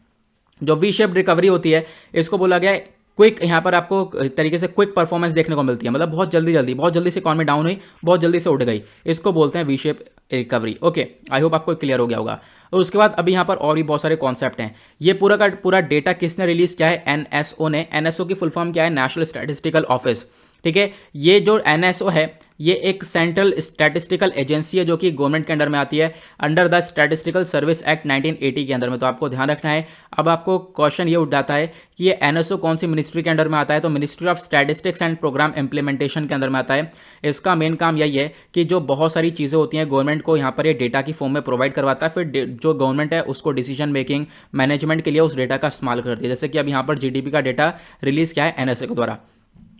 जो वी शेप रिकवरी होती है इसको बोला गया है क्विक, यहाँ पर आपको तरीके से क्विक परफॉर्मेंस देखने को मिलती है, मतलब बहुत जल्दी से इकॉनमी डाउन हुई, बहुत जल्दी से उठ गई, इसको बोलते हैं V shape recovery. Okay, I hope आपको क्लियर हो गया होगा। और उसके बाद अभी यहाँ पर और भी बहुत सारे कॉन्सेप्ट हैं। ये पूरा का पूरा डेटा किसने रिलीज किया है, एनएसओ ने। एनएसओ की फुल फॉर्म क्या है, नेशनल स्टैटिस्टिकल ऑफिस, ठीक है। ये जो एनएसओ है ये एक सेंट्रल स्टैटिस्टिकल एजेंसी है जो कि गवर्नमेंट के अंडर में आती है, under the statistical service act 1980 के अंदर में। तो आपको ध्यान रखना है। अब आपको क्वेश्चन ये उठ जाता है कि ये एनएसओ कौन सी मिनिस्ट्री के अंडर में आता है, तो ministry of statistics and programme implementation के अंदर में आता है। इसका मेन काम यही है कि जो बहुत सारी चीज़ें होती हैं गवर्नमेंट को यहाँ पर ये डेटा की फॉर्म में प्रोवाइड करवाता है, फिर जो गवर्नमेंट है उसको डिसीजन मेकिंग मैनेजमेंट के लिए उस डेटा का इस्तेमाल करती है। जैसे कि अब यहाँ पर जीडीपी का डेटा रिलीज किया है एनएसए के द्वारा।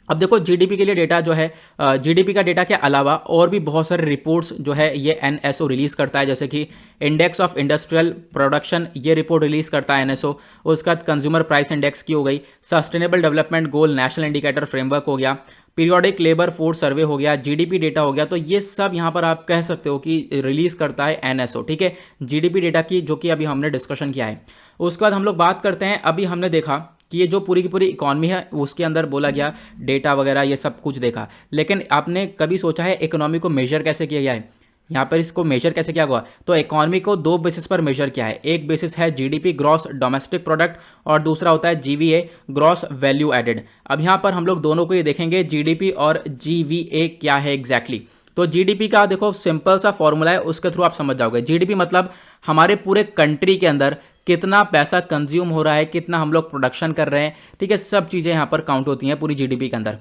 अब देखो जीडीपी के लिए डेटा जो है, जीडीपी का डेटा के अलावा और भी बहुत सारे रिपोर्ट्स जो है ये एनएसओ रिलीज करता है। जैसे कि इंडेक्स ऑफ इंडस्ट्रियल प्रोडक्शन, ये रिपोर्ट रिलीज करता है एनएसओ। उसके बाद कंज्यूमर प्राइस इंडेक्स की हो गई, sustainable development goal national indicator framework हो गया, पीरियोडिक लेबर फोर्स सर्वे हो गया, जीडीपी डेटा हो गया। तो ये सब यहाँ पर आप कह सकते हो कि रिलीज करता है एनएसओ, ठीक है, जीडीपी डेटा की, जो कि अभी हमने डिस्कशन किया है। उसके बाद हम लोग बात करते हैं, अभी हमने देखा कि ये जो पूरी की पूरी इकॉनमी है उसके अंदर बोला गया डेटा वगैरह ये सब कुछ देखा, लेकिन आपने कभी सोचा है इकोनॉमी को मेजर कैसे किया गया है? यहाँ पर इसको मेजर कैसे किया हुआ? तो इकॉनमी को दो बेसिस पर मेजर किया है। एक बेसिस है जीडीपी ग्रॉस डोमेस्टिक प्रोडक्ट और दूसरा होता है जीवीए ग्रॉस वैल्यू एडेड। अब यहाँ पर हम लोग दोनों को ये देखेंगे जीडीपी और जीवीए क्या है एग्जैक्टली। तो जीडीपी का देखो सिंपल सा फॉर्मूला है, उसके थ्रू आप समझ जाओगे। जीडीपी मतलब हमारे पूरे कंट्री के अंदर कितना पैसा कंज्यूम हो रहा है, कितना हम लोग प्रोडक्शन कर रहे हैं, ठीक है, सब चीज़ें यहाँ पर काउंट होती हैं पूरी जीडीपी के अंदर।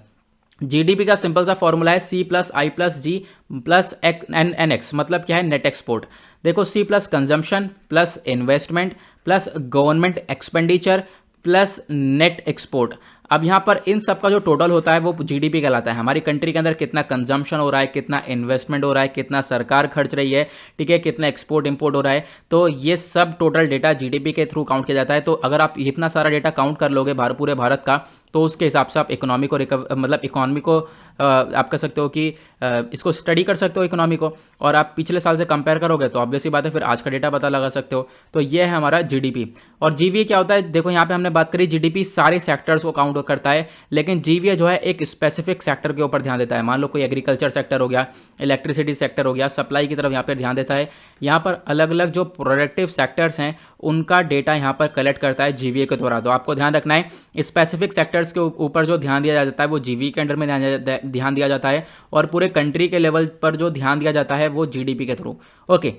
जीडीपी का सिंपल सा फॉर्मूला है C plus I plus G plus N X. मतलब क्या है? Net export. देखो C plus consumption plus investment plus government expenditure plus net export. अब यहाँ पर इन सब का जो टोटल होता है वो जीडीपी कहलाता है। हमारी कंट्री के अंदर कितना कंजम्पशन हो रहा है, कितना इन्वेस्टमेंट हो रहा है, कितना सरकार खर्च रही है, ठीक है, कितना एक्सपोर्ट इंपोर्ट हो रहा है, तो ये सब टोटल डेटा जीडीपी के थ्रू काउंट किया जाता है। तो अगर आप इतना सारा डेटा काउंट कर लोगे पूरे भारत का, तो उसके हिसाब से आप इकोनॉमी को मतलब इकोनॉमी को आप कह सकते हो कि इसको स्टडी कर सकते हो इकोनॉमी को, और आप पिछले साल से कंपेयर करोगे तो ऑब्वियसली बात है फिर आज का डेटा पता लगा सकते हो। तो ये है हमारा जीडीपी। और जीवीए क्या होता है? देखो यहाँ पे हमने बात करी जीडीपी सारे सेक्टर्स को काउंट करता है, लेकिन जीवीए जो है एक स्पेसिफिक सेक्टर के ऊपर ध्यान देता है। मान लो कोई एग्रीकल्चर सेक्टर हो गया, इलेक्ट्रिसिटी सेक्टर हो गया, सप्लाई की तरफ यहाँ पर ध्यान देता है। यहाँ पर अलग अलग जो प्रोडक्टिव सेक्टर्स हैं उनका डेटा यहाँ पर कलेक्ट करता है जीवीए के द्वारा। तो आपको ध्यान रखना है स्पेसिफिक सेक्टर्स के ऊपर जो ध्यान दिया जाता है वो जीवीए के अंडर में ध्यान दिया जाता है, और पूरे कंट्री के लेवल पर जो ध्यान दिया जाता है वो जीडीपी के थ्रू। ओके,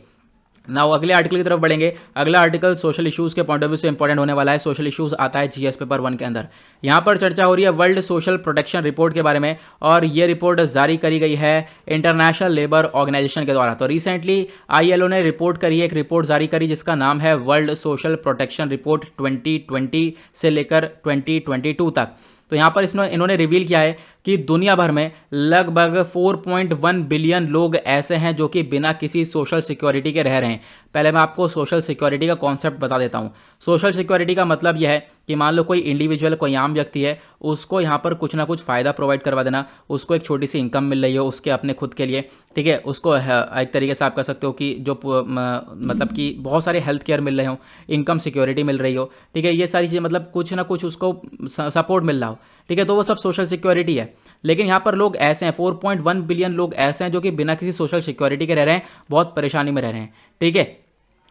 नाउ अगले आर्टिकल की तरफ बढ़ेंगे। अगला आर्टिकल सोशल इश्यूज के पॉइंट ऑफ व्यू से इंपॉर्टेंट होने वाला है। सोशल इश्यूज आता है जीएस पेपर 1 के अंदर। यहाँ पर चर्चा हो रही है वर्ल्ड सोशल प्रोटेक्शन रिपोर्ट के बारे में, और ये रिपोर्ट जारी करी गई है इंटरनेशनल लेबर ऑर्गेनाइजेशन के द्वारा। तो रिसेंटली आईएलओ ने रिपोर्ट करी है, एक रिपोर्ट जारी करी जिसका नाम है वर्ल्ड सोशल प्रोटेक्शन रिपोर्ट 2020 से लेकर 2022 तक। तो यहाँ पर इन्होंने रिवील किया है कि दुनिया भर में लगभग 4.1 बिलियन लोग ऐसे हैं जो कि बिना किसी सोशल सिक्योरिटी के रह रहे हैं। पहले मैं आपको सोशल सिक्योरिटी का कॉन्सेप्ट बता देता हूँ। सोशल सिक्योरिटी का मतलब यह है कि मान लो कोई इंडिविजुअल, कोई आम व्यक्ति है, उसको यहाँ पर कुछ ना कुछ फ़ायदा प्रोवाइड करवा देना, उसको एक छोटी सी इनकम मिल रही हो उसके अपने खुद के लिए, ठीक है, उसको एक तरीके से आप कह सकते हो कि जो मतलब कि बहुत सारे हेल्थ केयर मिल रहे हो, इनकम सिक्योरिटी मिल रही हो, ठीक है, ये सारी चीज़ें मतलब कुछ ना कुछ उसको सपोर्ट मिल रहा हो, ठीक है, तो वो सब सोशल सिक्योरिटी है। लेकिन यहाँ पर लोग ऐसे हैं, 4.1 बिलियन लोग ऐसे हैं जो कि बिना किसी सोशल सिक्योरिटी के रह रहे हैं, बहुत परेशानी में रह रहे हैं, ठीक है,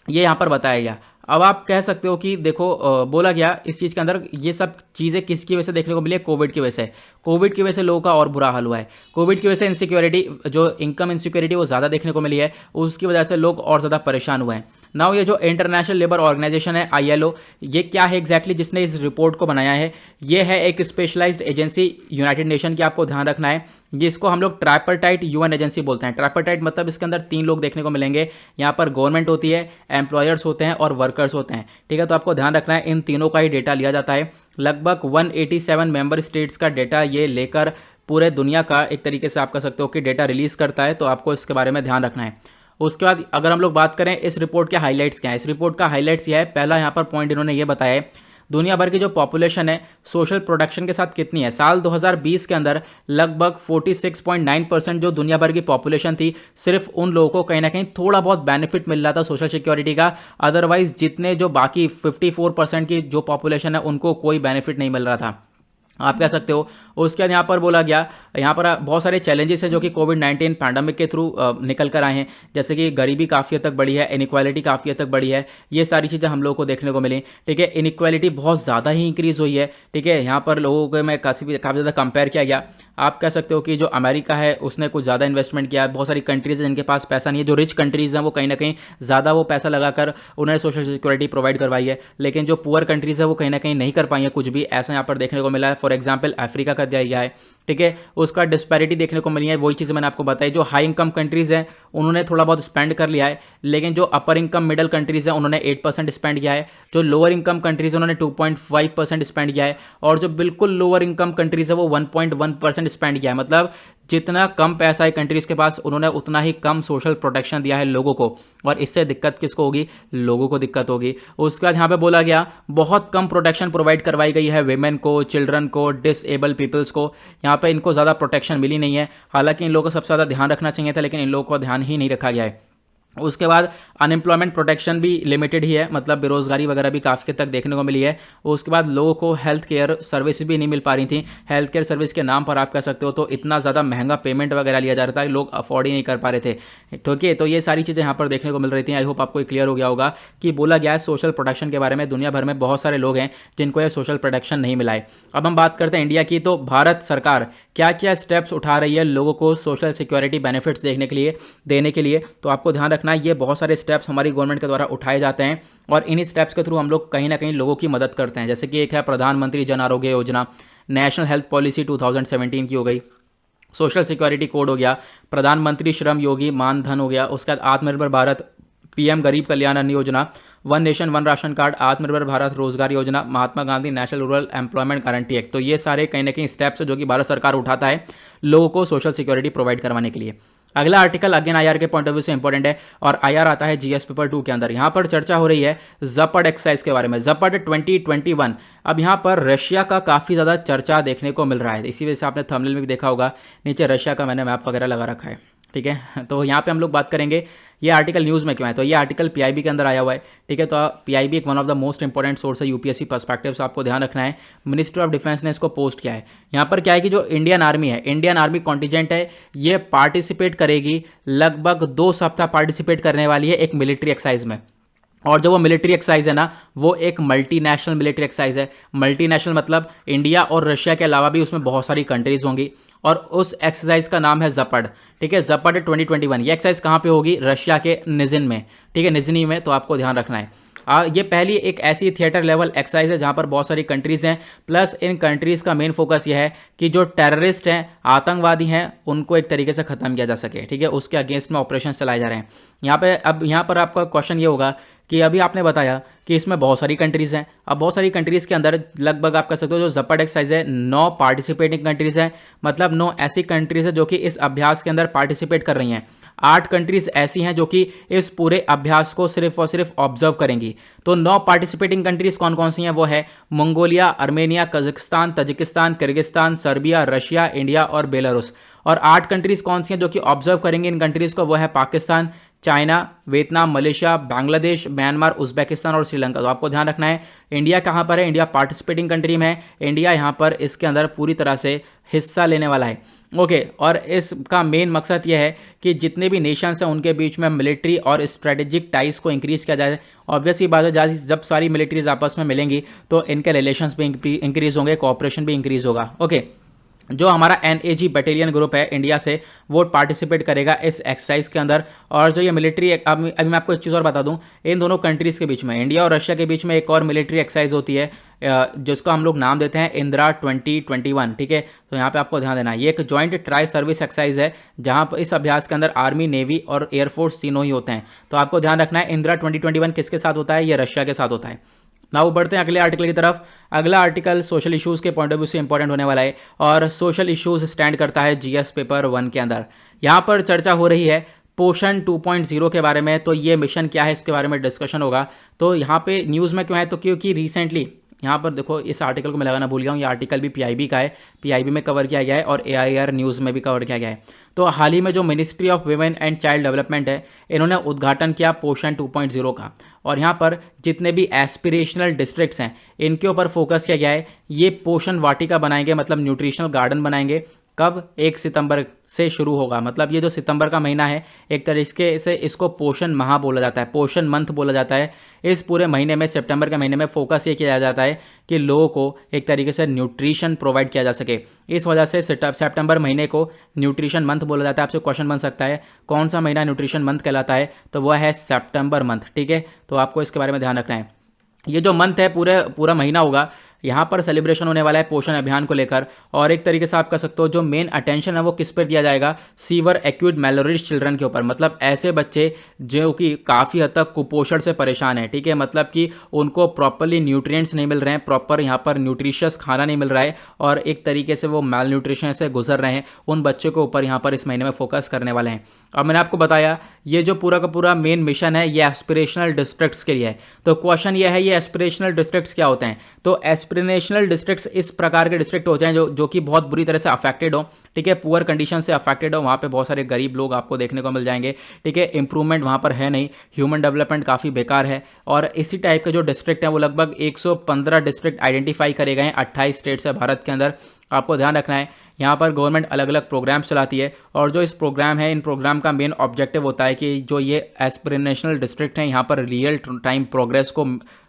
ये यहाँ पर बताया गया। अब आप कह सकते हो कि देखो बोला गया इस चीज़ के अंदर ये सब चीज़ें किसकी वजह से देखने को मिली है? कोविड की वजह से। कोविड की वजह से लोगों का और बुरा हाल हुआ है। कोविड की वजह से इनसिक्योरिटी, जो इनकम इनसिक्योरिटी वो ज़्यादा देखने को मिली है, उसकी वजह से लोग और ज़्यादा परेशान हुए हैं। नाउ ये जो इंटरनेशनल लेबर ऑर्गेनाइजेशन है आईएलओ, ये क्या है एग्जैक्टली जिसने इस रिपोर्ट को बनाया है? ये है एक स्पेशलाइज्ड एजेंसी यूनाइटेड नेशन की, आपको ध्यान रखना है, जिसको हम लोग ट्राइपर्टाइट यूएन एजेंसी बोलते हैं। ट्राइपर्टाइट मतलब इसके अंदर 3 लोग देखने को मिलेंगे। यहाँ पर गवर्नमेंट होती है, एम्प्लॉयर्स होते हैं और वर्कर्स होते हैं, ठीक है। तो आपको ध्यान रखना है इन तीनों का ही डेटा लिया जाता है। लगभग 187 मेंबर स्टेट्स का डेटा ये लेकर पूरे दुनिया का एक तरीके से आप कह सकते हो कि डेटा रिलीज करता है। तो आपको इसके बारे में ध्यान रखना है। उसके बाद अगर हम लोग बात करें इस रिपोर्ट के हाईलाइट्स क्या है, इस रिपोर्ट का हाईलाइट्स यह है, पहला यहाँ पर पॉइंट इन्होंने ये बताया है दुनिया भर की जो पॉपुलेशन है सोशल प्रोडक्शन के साथ कितनी है। साल 2020 के अंदर लगभग 46.9% जो दुनिया भर की पॉपुलेशन थी, सिर्फ उन लोगों को कहीं ना कहीं थोड़ा बहुत बेनिफिट मिल रहा था सोशल सिक्योरिटी का। अदरवाइज जितने जो बाकी 54% की जो पॉपुलेशन है उनको कोई बेनिफिट नहीं मिल रहा था, आप कह सकते हो। उसके बाद यहाँ पर बोला गया, यहाँ पर बहुत सारे चैलेंजेस हैं जो कि कोविड-19 पैंडमिक के थ्रू निकल कर आए हैं, जैसे कि गरीबी काफ़ी हद तक बढ़ी है, इनइक्वालिटी काफ़ी हद तक बढ़ी है, ये सारी चीज़ें हम लोगों को देखने को मिली, ठीक है। इनइक्वालिटी बहुत ज़्यादा ही इंक्रीज़ हुई है, ठीक है। यहाँ पर लोगों को मैं काफ़ी ज़्यादा कंपेयर किया गया। आप कह सकते हो कि जो अमेरिका है उसने कुछ ज़्यादा इन्वेस्टमेंट किया है, बहुत सारी कंट्रीज़ हैं जिनके पास पैसा नहीं है, जो रिच कंट्रीज़ हैं वो कहीं ना कहीं ज़्यादा वो पैसा लगाकर उन्हें सोशल सिक्योरिटी प्रोवाइड करवाई है, लेकिन जो पुअर कंट्रीज़ है वो कहीं ना कहीं नहीं कर पाई है कुछ भी, ऐसा यहाँ पर देखने को मिला है। फॉर एग्जाम्पल अफ्रीका का दिया गया है, ठीक है, उसका डिस्पैरिटी देखने को मिली है। वही चीज़ मैंने आपको बताई, जो हाई इनकम कंट्रीज़ हैं उन्होंने थोड़ा बहुत स्पेंड कर लिया है, लेकिन जो अपर इनकम मिडिल कंट्रीज़ हैं उन्होंने 8% स्पेंड किया है, जो लोअर इनकम कंट्रीज़ उन्होंने 2.5% स्पेंड किया है, और जो बिल्कुल लोअर इनकम कंट्रीज़ है वो 1.1% स्पेंड किया है। मतलब जितना कम पैसा है कंट्रीज़ के पास उन्होंने उतना ही कम सोशल प्रोटेक्शन दिया है लोगों को, और इससे दिक्कत किसको होगी? लोगों को दिक्कत होगी। उसके बाद यहाँ पे बोला गया बहुत कम प्रोटेक्शन प्रोवाइड करवाई गई है वेमेन को, चिल्ड्रन को, डिसेबल पीपल्स को, यहाँ पे इनको ज़्यादा प्रोटेक्शन मिली नहीं है। हालांकि इन लोगों को सबसे ज़्यादा ध्यान रखना चाहिए था, लेकिन इन लोगों को ध्यान ही नहीं रखा गया है। उसके बाद अनएम्प्लॉयमेंट प्रोटेक्शन भी लिमिटेड ही है, मतलब बेरोजगारी वगैरह भी काफ़ी हद तक देखने को मिली है। उसके बाद लोगों को हेल्थ केयर सर्विस भी नहीं मिल पा रही थी। हेल्थ केयर सर्विस के नाम पर आप कह सकते हो तो इतना ज़्यादा महंगा पेमेंट वगैरह लिया जा रहा था, लोग अफोर्ड ही नहीं कर पा रहे थे। ठीक है, तो ये सारी चीज़ें यहाँ पर देखने को मिल रही थी। आई होप आपको क्लियर हो गया होगा कि बोला गया है सोशल प्रोटेक्शन के बारे में। दुनिया भर में बहुत सारे लोग हैं जिनको यह सोशल प्रोटेक्शन नहीं मिला है। अब हम बात करते हैं इंडिया की, तो भारत सरकार क्या क्या स्टेप्स उठा रही है लोगों को सोशल सिक्योरिटी बेनिफिट्स देने के लिए। तो आपको ध्यान रखना है ये बहुत सारे स्टेप्स हमारी गवर्नमेंट के द्वारा उठाए जाते हैं, और इन्हीं स्टेप्स के थ्रू हम लोग कहीं ना कहीं लोगों की मदद करते हैं। जैसे कि एक है प्रधानमंत्री Jan Arogya Yojana, national health policy 2017 की हो गई, सोशल सिक्योरिटी कोड हो गया, प्रधानमंत्री श्रम योगी मान धन हो गया, उसके बाद आत्मनिर्भर भारत, पीएम गरीब Kalyan Anna Yojana, one nation one ration card, Atmanirbhar Bharat Rozgar Yojana, Mahatma Gandhi national rural employment guarantee act. तो ये सारे कहीं ना कहीं स्टेप्स जो कि भारत सरकार उठाता है लोगों को सोशल सिक्योरिटी प्रोवाइड करवाने के लिए। अगला आर्टिकल अगेन आईआर के पॉइंट ऑफ व्यू से इंपॉर्टेंट है, और आईआर आता है जीएस पेपर 2 के अंदर। यहाँ पर चर्चा हो रही है जपड एक्सरसाइज के बारे में, जपड 2021। अब यहाँ पर रशिया का काफ़ी ज़्यादा चर्चा देखने को मिल रहा है, इसी वजह से आपने थंबनेल में भी देखा होगा नीचे रशिया का मैंने मैप वगैरह लगा रखा है, ठीक है। तो यहाँ पे हम लोग बात करेंगे ये आर्टिकल न्यूज़ में क्यों है। तो ये आर्टिकल पीआईबी के अंदर आया हुआ है, ठीक है। तो पीआईबी एक one of the most important source है यूपीएससी पर्सपेक्टिव से, आपको ध्यान रखना है। मिनिस्ट्री ऑफ डिफेंस ने इसको पोस्ट किया है। यहाँ पर क्या है कि जो इंडियन आर्मी है, इंडियन आर्मी कॉन्टिजेंट है, ये पार्टिसिपेट करेगी, लगभग 2 सप्ताह पार्टिसिपेट करने वाली है एक मिलिट्री एक्सरसाइज में। और जो वो मिलिट्री एक्सरसाइज है ना, वो एक मल्टीनेशनल मिलिट्री एक्सरसाइज है। मल्टीनेशनल मतलब इंडिया और रशिया के अलावा भी उसमें बहुत सारी कंट्रीज होंगी, और उस एक्सरसाइज का नाम है जपड, ठीक है। जपड 2021। ये एक्सरसाइज कहाँ पे होगी? रशिया के निजिन में, ठीक है, निजनी में। तो आपको ध्यान रखना है ये पहली एक ऐसी थिएटर लेवल एक्सरसाइज है जहाँ पर बहुत सारी कंट्रीज़ हैं, प्लस इन कंट्रीज़ का मेन फोकस यह है कि जो टेररिस्ट हैं, आतंकवादी हैं, उनको एक तरीके से ख़त्म किया जा सके, ठीक है। उसके अगेंस्ट में ऑपरेशन चलाए जा रहे हैं यहाँ पे। अब यहाँ पर आपका क्वेश्चन ये होगा कि अभी आपने बताया कि इसमें बहुत सारी कंट्रीज़ हैं। अब बहुत सारी कंट्रीज़ के अंदर लगभग आप कह सकते हो जो जपड एक्सरसाइज है 9 पार्टिसिपेटिंग कंट्रीज़ हैं, मतलब 9 ऐसी कंट्रीज़ है जो कि इस अभ्यास के अंदर पार्टिसिपेट कर रही हैं। 8 कंट्रीज़ ऐसी हैं जो कि इस पूरे अभ्यास को सिर्फ और सिर्फ ऑब्जर्व करेंगी। तो 9 पार्टिसिपेटिंग कंट्रीज़ कौन कौन सी हैं? वो है Mongolia, Armenia, Kazakhstan, Tajikistan, Kyrgyzstan, Serbia, Russia, India और बेलारूस। और 8 कंट्रीज़ कौन सी हैं जो कि ऑब्जर्व करेंगे इन कंट्रीज़ को? वो है Pakistan, China, Vietnam, Malaysia, Bangladesh, Myanmar, Uzbekistan और श्रीलंका। तो आपको ध्यान रखना है इंडिया कहाँ पर है, इंडिया पार्टिसिपेटिंग कंट्री में है, इंडिया यहाँ पर इसके अंदर पूरी तरह से हिस्सा लेने वाला है। ओके, और इसका मेन मकसद यह है कि जितने भी नेशंस हैं उनके बीच में मिलिट्री और स्ट्रेटेजिक टाइज को इंक्रीज़ किया जाए। ऑब्वियसली बात है, जब सारी मिलिट्रीज आपस में मिलेंगी तो इनके रिलेशंस भी इंक्रीज़ होंगे, कोऑपरेशन भी इंक्रीज़ होगा। ओके, जो हमारा NAG बटालियन ग्रुप है इंडिया से, वो पार्टिसिपेट करेगा इस एक्सरसाइज के अंदर। और जो ये मिलिट्री, अभी मैं आपको एक चीज़ और बता दूं, इन दोनों कंट्रीज़ के बीच में, इंडिया और रशिया के बीच में एक और मिलिट्री एक्सरसाइज होती है जिसको हम लोग नाम देते हैं इंदिरा 2021, ठीक है। तो यहाँ पे आपको ध्यान देना है, ये एक जॉइंट ट्राई सर्विस एक्सरसाइज है जहाँ पर इस अभ्यास के अंदर आर्मी, नेवी और एयरफोर्स तीनों ही होते हैं। तो आपको ध्यान रखना है इंदिरा 2021 किसके साथ होता है? ये रशिया के साथ होता है। नाउ बढ़ते हैं अगले आर्टिकल की तरफ। अगला आर्टिकल सोशल इश्यूज़ के पॉइंट ऑफ व्यू से इंपॉर्टेंट होने वाला है, और सोशल इश्यूज़ स्टैंड करता है जीएस पेपर 1 के अंदर। यहाँ पर चर्चा हो रही है पोषण 2.0 के बारे में। तो ये मिशन क्या है, इसके बारे में डिस्कशन होगा। तो यहाँ पे न्यूज़ में क्यों है? तो क्योंकि रिसेंटली यहाँ पर देखो, इस आर्टिकल को मैं लगाना भूल गया हूँ, ये आर्टिकल भी पीआईबी का है, पीआईबी में कवर किया गया है और AIR न्यूज़ में भी कवर किया गया है। तो हाल ही में जो ministry of women and child development है, इन्होंने उद्घाटन किया पोषण 2.0 का, और यहाँ पर जितने भी एस्पिरेशनल डिस्ट्रिक्ट्स हैं इनके ऊपर फोकस किया गया है। ये पोषण वाटिका बनाएंगे, मतलब न्यूट्रिशनल गार्डन बनाएंगे, कब 1 सितंबर से शुरू होगा। मतलब ये जो सितंबर का महीना है एक तरीके से इसको पोषण माह बोला जाता है, पोषण मंथ बोला जाता है। इस पूरे महीने में, सितंबर के महीने में फोकस ये किया जाता है कि लोगों को एक तरीके से न्यूट्रिशन प्रोवाइड किया जा सके। इस वजह से सितंबर महीने को न्यूट्रिशन मंथ बोला जाता है। आपसे क्वेश्चन बन सकता है कौन सा महीना न्यूट्रिशन मंथ कहलाता है, तो वह है सितंबर मंथ। ठीक है, तो आपको इसके बारे में ध्यान रखना है। ये जो मंथ है पूरा महीना होगा, यहाँ पर सेलिब्रेशन होने वाला है पोषण अभियान को लेकर। और एक तरीके से आप कह सकते हो जो मेन अटेंशन है वो किस पर दिया जाएगा, सीवर एक्यूट मैलोरिश चिल्ड्रन के ऊपर। मतलब ऐसे बच्चे जो कि काफ़ी हद तक कुपोषण से परेशान है। ठीक है, मतलब कि उनको प्रॉपरली न्यूट्रिएंट्स नहीं मिल रहे हैं, प्रॉपर यहाँ पर न्यूट्रिशियस खाना नहीं मिल रहा है और एक तरीके से वो मैल न्यूट्रिशन से गुजर रहे हैं। उन बच्चों के ऊपर यहाँ पर इस महीने में फोकस करने वाले हैं। अब मैंने आपको बताया ये जो पूरा का पूरा मेन मिशन है ये एस्पिरेशनल डिस्ट्रिक्ट्स के लिए है। तो क्वेश्चन ये है ये एस्पिरेशनल डिस्ट्रिक्ट्स क्या होते हैं। तो एस्पिरेशनल डिस्ट्रिक्ट्स इस प्रकार के डिस्ट्रिक्ट होते हैं जो कि बहुत बुरी तरह से अफेक्टेड हो। ठीक है, पुअर कंडीशन से अफेक्टेड हो, वहाँ पे बहुत सारे गरीब लोग आपको देखने को मिल जाएंगे। ठीक है, इंप्रूवमेंट वहाँ पर है नहीं, ह्यूमन डेवलपमेंट काफ़ी बेकार है। और इसी टाइप के जो डिस्ट्रिक्ट हैं वो लगभग 115 डिस्ट्रिक्ट आइडेंटिफाई करे गए हैं 28 स्टेट्स है भारत के अंदर। आपको ध्यान रखना है यहाँ पर गवर्नमेंट अलग अलग प्रोग्राम्स चलाती है और जो इस प्रोग्राम है इन प्रोग्राम का मेन ऑब्जेक्टिव होता है कि जो ये एस्पिरेशनल डिस्ट्रिक्ट हैं यहाँ पर रियल टाइम प्रोग्रेस को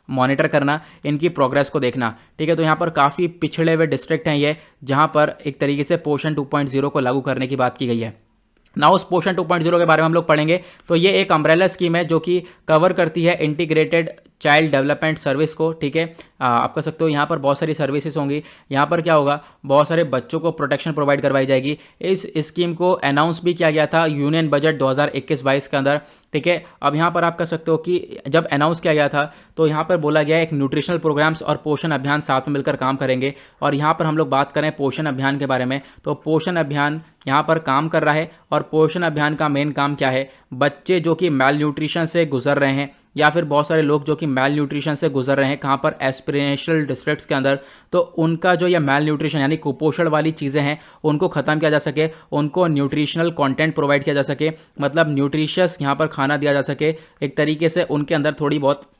मॉनिटर करना, इनकी प्रोग्रेस को देखना। ठीक है, तो यहाँ पर काफ़ी पिछड़े हुए डिस्ट्रिक्ट हैं ये, जहाँ पर एक तरीके से पोषण 2.0 को लागू करने की बात की गई है। ना उस पोषण 2.0 के बारे में हम लोग पढ़ेंगे। तो ये एक अम्ब्रेला स्कीम है जो कि कवर करती है इंटीग्रेटेड चाइल्ड डेवलपमेंट सर्विस को। ठीक है, आप कह सकते हो यहाँ पर बहुत सारी सर्विसेज होंगी। यहाँ पर क्या होगा, बहुत सारे बच्चों को प्रोटेक्शन प्रोवाइड करवाई जाएगी। इस स्कीम को अनाउंस भी किया गया था यूनियन बजट 2021-22 के अंदर। ठीक है, अब यहाँ पर आप कह सकते हो कि जब अनाउंस किया गया था तो यहाँ पर बोला गया एक न्यूट्रिशनल प्रोग्राम्स और पोषण अभियान साथ में मिलकर काम करेंगे। और यहाँ पर हम लोग बात करें पोषण अभियान के बारे में, तो पोषण अभियान यहाँ पर काम कर रहा है। और पोषण अभियान का मेन काम क्या है, बच्चे जो कि मैल न्यूट्रिशन से गुजर रहे हैं या फिर बहुत सारे लोग जो कि मैल न्यूट्रिशन से गुजर रहे हैं कहाँ पर, एस्पिरेशनल डिस्ट्रिक्ट्स के अंदर, तो उनका जो ये मैल न्यूट्रिशन यानी कुपोषण वाली चीज़ें हैं उनको ख़त्म किया जा सके, उनको न्यूट्रिशनल कंटेंट प्रोवाइड किया जा सके। मतलब न्यूट्रिशियस यहाँ पर खाना दिया जा सके, एक तरीके से उनके अंदर थोड़ी बहुत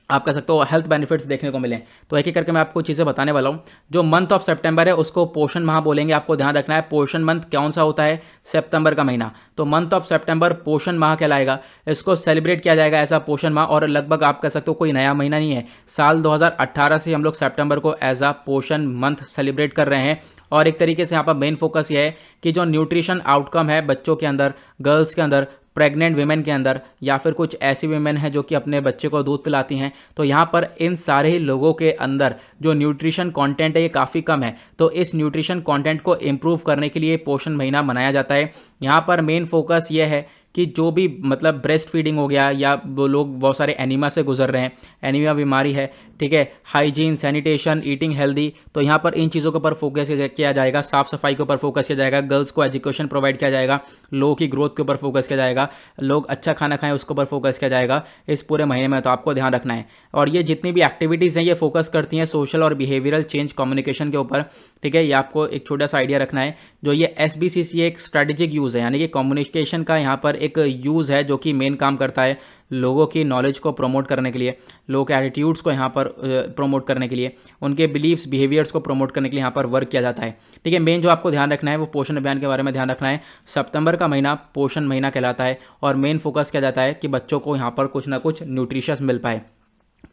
आप कह सकते हो हेल्थ बेनिफिट्स देखने को मिलें। तो एक एक करके मैं आपको चीज़ें बताने वाला हूँ। जो मंथ ऑफ सितंबर है उसको पोषण माह बोलेंगे। आपको ध्यान रखना है पोषण मंथ कौन सा होता है, सितंबर का महीना। तो मंथ ऑफ सितंबर पोषण माह कहलाएगा। इसको सेलिब्रेट किया जाएगा ऐसा पोषण माह। और लगभग आप कह सकते हो कोई नया महीना नहीं है, साल 2018 से हम लोग सितंबर को एज आ पोषण मंथ सेलिब्रेट कर रहे हैं। और एक तरीके से यहाँ पर मेन फोकस ये है कि जो न्यूट्रिशन आउटकम है बच्चों के अंदर, गर्ल्स के अंदर, प्रेग्नेंट वीमेन के अंदर, या फिर कुछ ऐसी वीमेन हैं जो कि अपने बच्चे को दूध पिलाती हैं, तो यहाँ पर इन सारे ही लोगों के अंदर जो न्यूट्रिशन कंटेंट है ये काफ़ी कम है। तो इस न्यूट्रिशन कंटेंट को इम्प्रूव करने के लिए पोषण महीना मनाया जाता है। यहाँ पर मेन फोकस ये है कि जो भी मतलब ब्रेस्ट फीडिंग हो गया या वो लोग बहुत सारे एनीमिया से गुजर रहे हैं, एनीमिया बीमारी है, ठीक है, हाइजीन, सैनिटेशन, ईटिंग हेल्दी, तो यहाँ पर इन चीज़ों के ऊपर फोकस किया जाएगा। साफ सफाई के ऊपर फोकस किया जाएगा, गर्ल्स को एजुकेशन प्रोवाइड किया जाएगा, लोगों की ग्रोथ के ऊपर फोकस किया जाएगा, लोग अच्छा खाना खाएं उसके ऊपर फोकस किया जाएगा इस पूरे महीने में। तो आपको ध्यान रखना है। और ये जितनी भी एक्टिविटीज़ हैं ये फोकस करती हैं सोशल और बिहेवियरल चेंज कम्युनिकेशन के ऊपर। ठीक है, ये आपको एक छोटा सा आइडिया रखना है। जो ये SBCC एक स्ट्रेटेजिक यूज़ है, यानी कि कम्युनिकेशन का यहाँ पर एक यूज़ है जो कि मेन काम करता है लोगों की नॉलेज को प्रमोट करने के लिए, लोगों के एटीट्यूड्स को यहाँ पर प्रमोट करने के लिए, उनके बिलीव्स बिहेवियर्स को प्रमोट करने के लिए यहाँ पर वर्क किया जाता है। ठीक है, मेन जो आपको ध्यान रखना है वो पोषण अभियान के बारे में ध्यान रखना है। सितंबर का महीना पोषण महीना कहलाता है और मेन फोकस किया जाता है कि बच्चों को यहाँ पर कुछ ना कुछ न्यूट्रिशियस मिल पाए।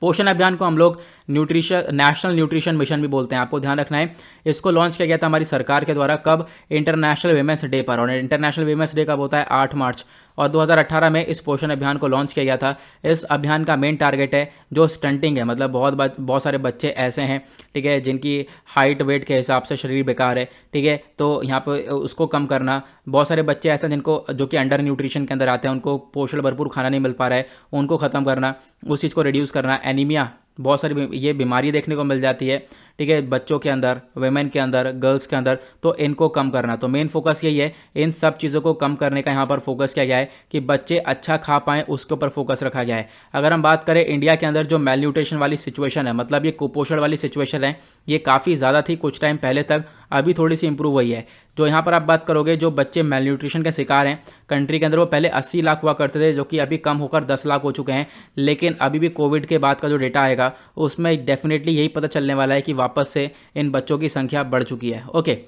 पोषण अभियान को हम लोग नेशनल न्यूट्रिशन मिशन भी बोलते हैं। आपको ध्यान रखना है इसको लॉन्च किया गया था हमारी सरकार के द्वारा, कब, इंटरनेशनल वीमेंस डे पर। और इंटरनेशनल वीमेंस डे कब होता है, 8 मार्च। और 2018 में इस पोषण अभियान को लॉन्च किया गया था। इस अभियान का मेन टारगेट है जो स्टंटिंग है, मतलब बहुत सारे बच्चे ऐसे हैं, ठीक है, जिनकी हाइट वेट के हिसाब से शरीर बेकार है, ठीक है, तो यहाँ पर उसको कम करना। बहुत सारे बच्चे ऐसे हैं जिनको जो कि अंडर न्यूट्रिशन के अंदर आते हैं, उनको पोषण भरपूर खाना नहीं मिल पा रहा है, उनको ख़त्म करना, उस चीज़ को रिड्यूस करना। एनीमिया, बहुत सारी ये बीमारी देखने को मिल जाती है, ठीक है, बच्चों के अंदर, वेमेन के अंदर, गर्ल्स के अंदर, तो इनको कम करना। तो मेन फोकस यही है, इन सब चीज़ों को कम करने का यहाँ पर फोकस किया गया है कि बच्चे अच्छा खा पाएँ, उसके ऊपर फोकस रखा गया है। अगर हम बात करें इंडिया के अंदर जो मेल न्यूट्रिशन वाली सिचुएशन है, मतलब ये कुपोषण वाली सिचुएशन है, ये काफ़ी ज़्यादा थी कुछ टाइम पहले तक, अभी थोड़ी सी इंप्रूव हुई है। जो यहाँ पर आप बात करोगे जो बच्चे मेल न्यूट्रिशन के शिकार हैं कंट्री के अंदर, वो पहले 80 लाख हुआ करते थे, जो कि अभी कम होकर 10 लाख हो चुके हैं। लेकिन अभी भी कोविड के बाद का जो डेटा आएगा उसमें डेफिनेटली यही पता चलने वाला है कि वापस से इन बच्चों की संख्या बढ़ चुकी है। ओके,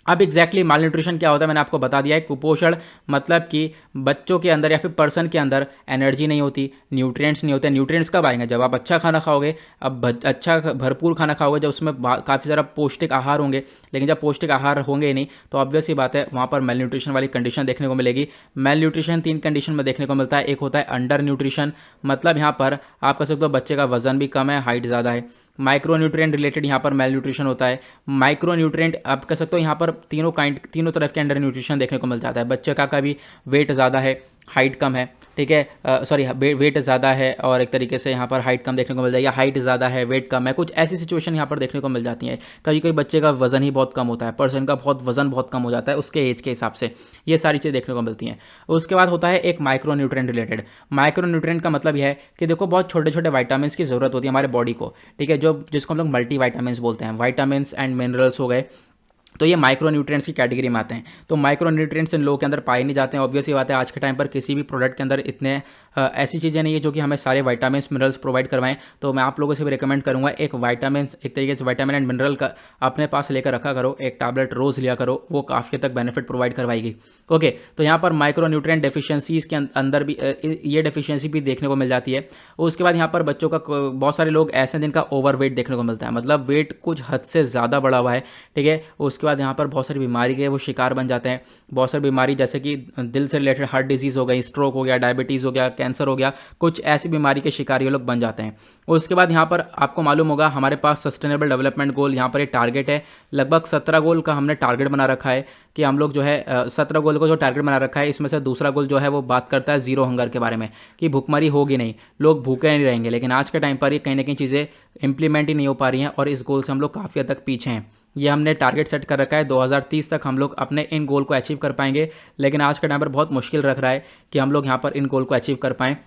अब एग्जैक्टली माल न्यूट्रिशन क्या होता है मैंने आपको बता दिया है। कुपोषण मतलब कि बच्चों के अंदर या फिर पर्सन के अंदर एनर्जी नहीं होती, न्यूट्रिएंट्स नहीं होते। न्यूट्रिएंट्स कब आएंगे? जब आप अच्छा खाना खाओगे। अब अच्छा भरपूर खाना खाओगे जब उसमें काफ़ी सारा पौष्टिक आहार होंगे। लेकिन जब पौष्टिक आहार होंगे ही नहीं तो ऑब्वियस ही बात है वहाँ पर मेल न्यूट्रिशन वाली कंडीशन देखने को मिलेगी। मेल न्यूट्रिशन 3 कंडीशन में देखने को मिलता है। एक होता है अंडर न्यूट्रिशन, मतलब यहाँ पर आप कह सकते हो बच्चे का वजन भी कम है, हाइट ज़्यादा है। माइक्रो न्यूट्रिएंट रिलेटेड यहाँ पर मेल न्यूट्रिशन होता है। माइक्रो न्यूट्रिएंट आप कह सकते हो यहाँ पर तीनों तरफ के अंडर न्यूट्रिशन देखने को मिल जाता है। बच्चे का भी वेट ज़्यादा है, हाइट कम है, ठीक है, सॉरी वेट ज़्यादा है और एक तरीके से यहाँ पर हाइट कम देखने को मिल जाएगी, हाइट ज़्यादा है वेट कम है, कुछ ऐसी सिचुएशन यहाँ पर देखने को मिल जाती है। कभी कभी बच्चे का वजन ही बहुत कम होता है, पर्सन का वजन बहुत कम हो जाता है उसके एज के हिसाब से, ये सारी चीज़ें देखने को मिलती हैं। उसके बाद होता है एक micro nutrient related. Micro nutrient का मतलब यह है कि देखो बहुत छोटे छोटे वाइटामिन की ज़रूरत होती है हमारे बॉडी को, ठीक है, जो जिसको हम लोग मल्टी वाइटामिन बोलते हैं, वाइटामिन एंड मिनरल्स हो गए, तो ये माइक्रो न्यूट्रिएंट्स की कैटेगरी में आते हैं। तो माइक्रो न्यूट्रिएंट्स इन लोगों के अंदर पाए नहीं जाते हैं। ऑब्वियस ही बात है आज के टाइम पर किसी भी प्रोडक्ट के अंदर इतने ऐसी चीज़ें नहीं है जो कि हमें सारे वाइटामिन मिनरल्स प्रोवाइड करवाएं। तो मैं आप लोगों से भी रिकमेंड करूंगा एक तरीके से विटामिन एंड मिनरल का अपने पास लेकर रखा करो, एक टैबलेट रोज़ लिया करो, वो काफ़ी तक बेनिफिट प्रोवाइड करवाएगी। ओके, तो यहाँ पर माइक्रो न्यूट्रिएंट डेफिशिएंसीज के अंदर भी ये डेफिशिएंसी भी देखने को मिल जाती है। उसके बाद यहाँ पर बच्चों का बहुत सारे लोग ऐसे हैं जिनका ओवर वेट देखने को मिलता है, मतलब वेट कुछ हद से ज़्यादा बढ़ा हुआ है, ठीक है। उसके बाद यहाँ पर बहुत सारी बीमारी के वो शिकार बन जाते हैं। बहुत सारी बीमारी जैसे कि दिल से रिलेटेड हार्ट डिजीज़ हो गई, स्ट्रोक हो गया, डायबिटीज़ हो गया, कैंसर हो गया, कुछ ऐसी बीमारी के शिकार ये लोग बन जाते हैं। उसके बाद यहाँ पर आपको मालूम होगा हमारे पास सस्टेनेबल डेवलपमेंट गोल यहाँ पर एक टारगेट है, लगभग 17 गोल का हमने टारगेट बना रखा है कि हम लोग जो है 17 गोल को जो टारगेट बना रखा है, इसमें से दूसरा गोल जो है वो बात करता है जीरो हंगर के बारे में, कि भूखमरी होगी नहीं, लोग भूखे नहीं रहेंगे। लेकिन आज के टाइम पर ये कहीं ना कहीं चीज़ें इंप्लीमेंट ही नहीं हो पा रही हैं और इस गोल से हम लोग काफ़ी हद तक पीछे हैं। ये हमने टारगेट सेट कर रखा है 2030 तक हम लोग अपने इन गोल को अचीव कर पाएंगे, लेकिन आज के टाइम पर बहुत मुश्किल रख रहा है कि हम लोग यहाँ पर इन गोल को अचीव कर पाएँ,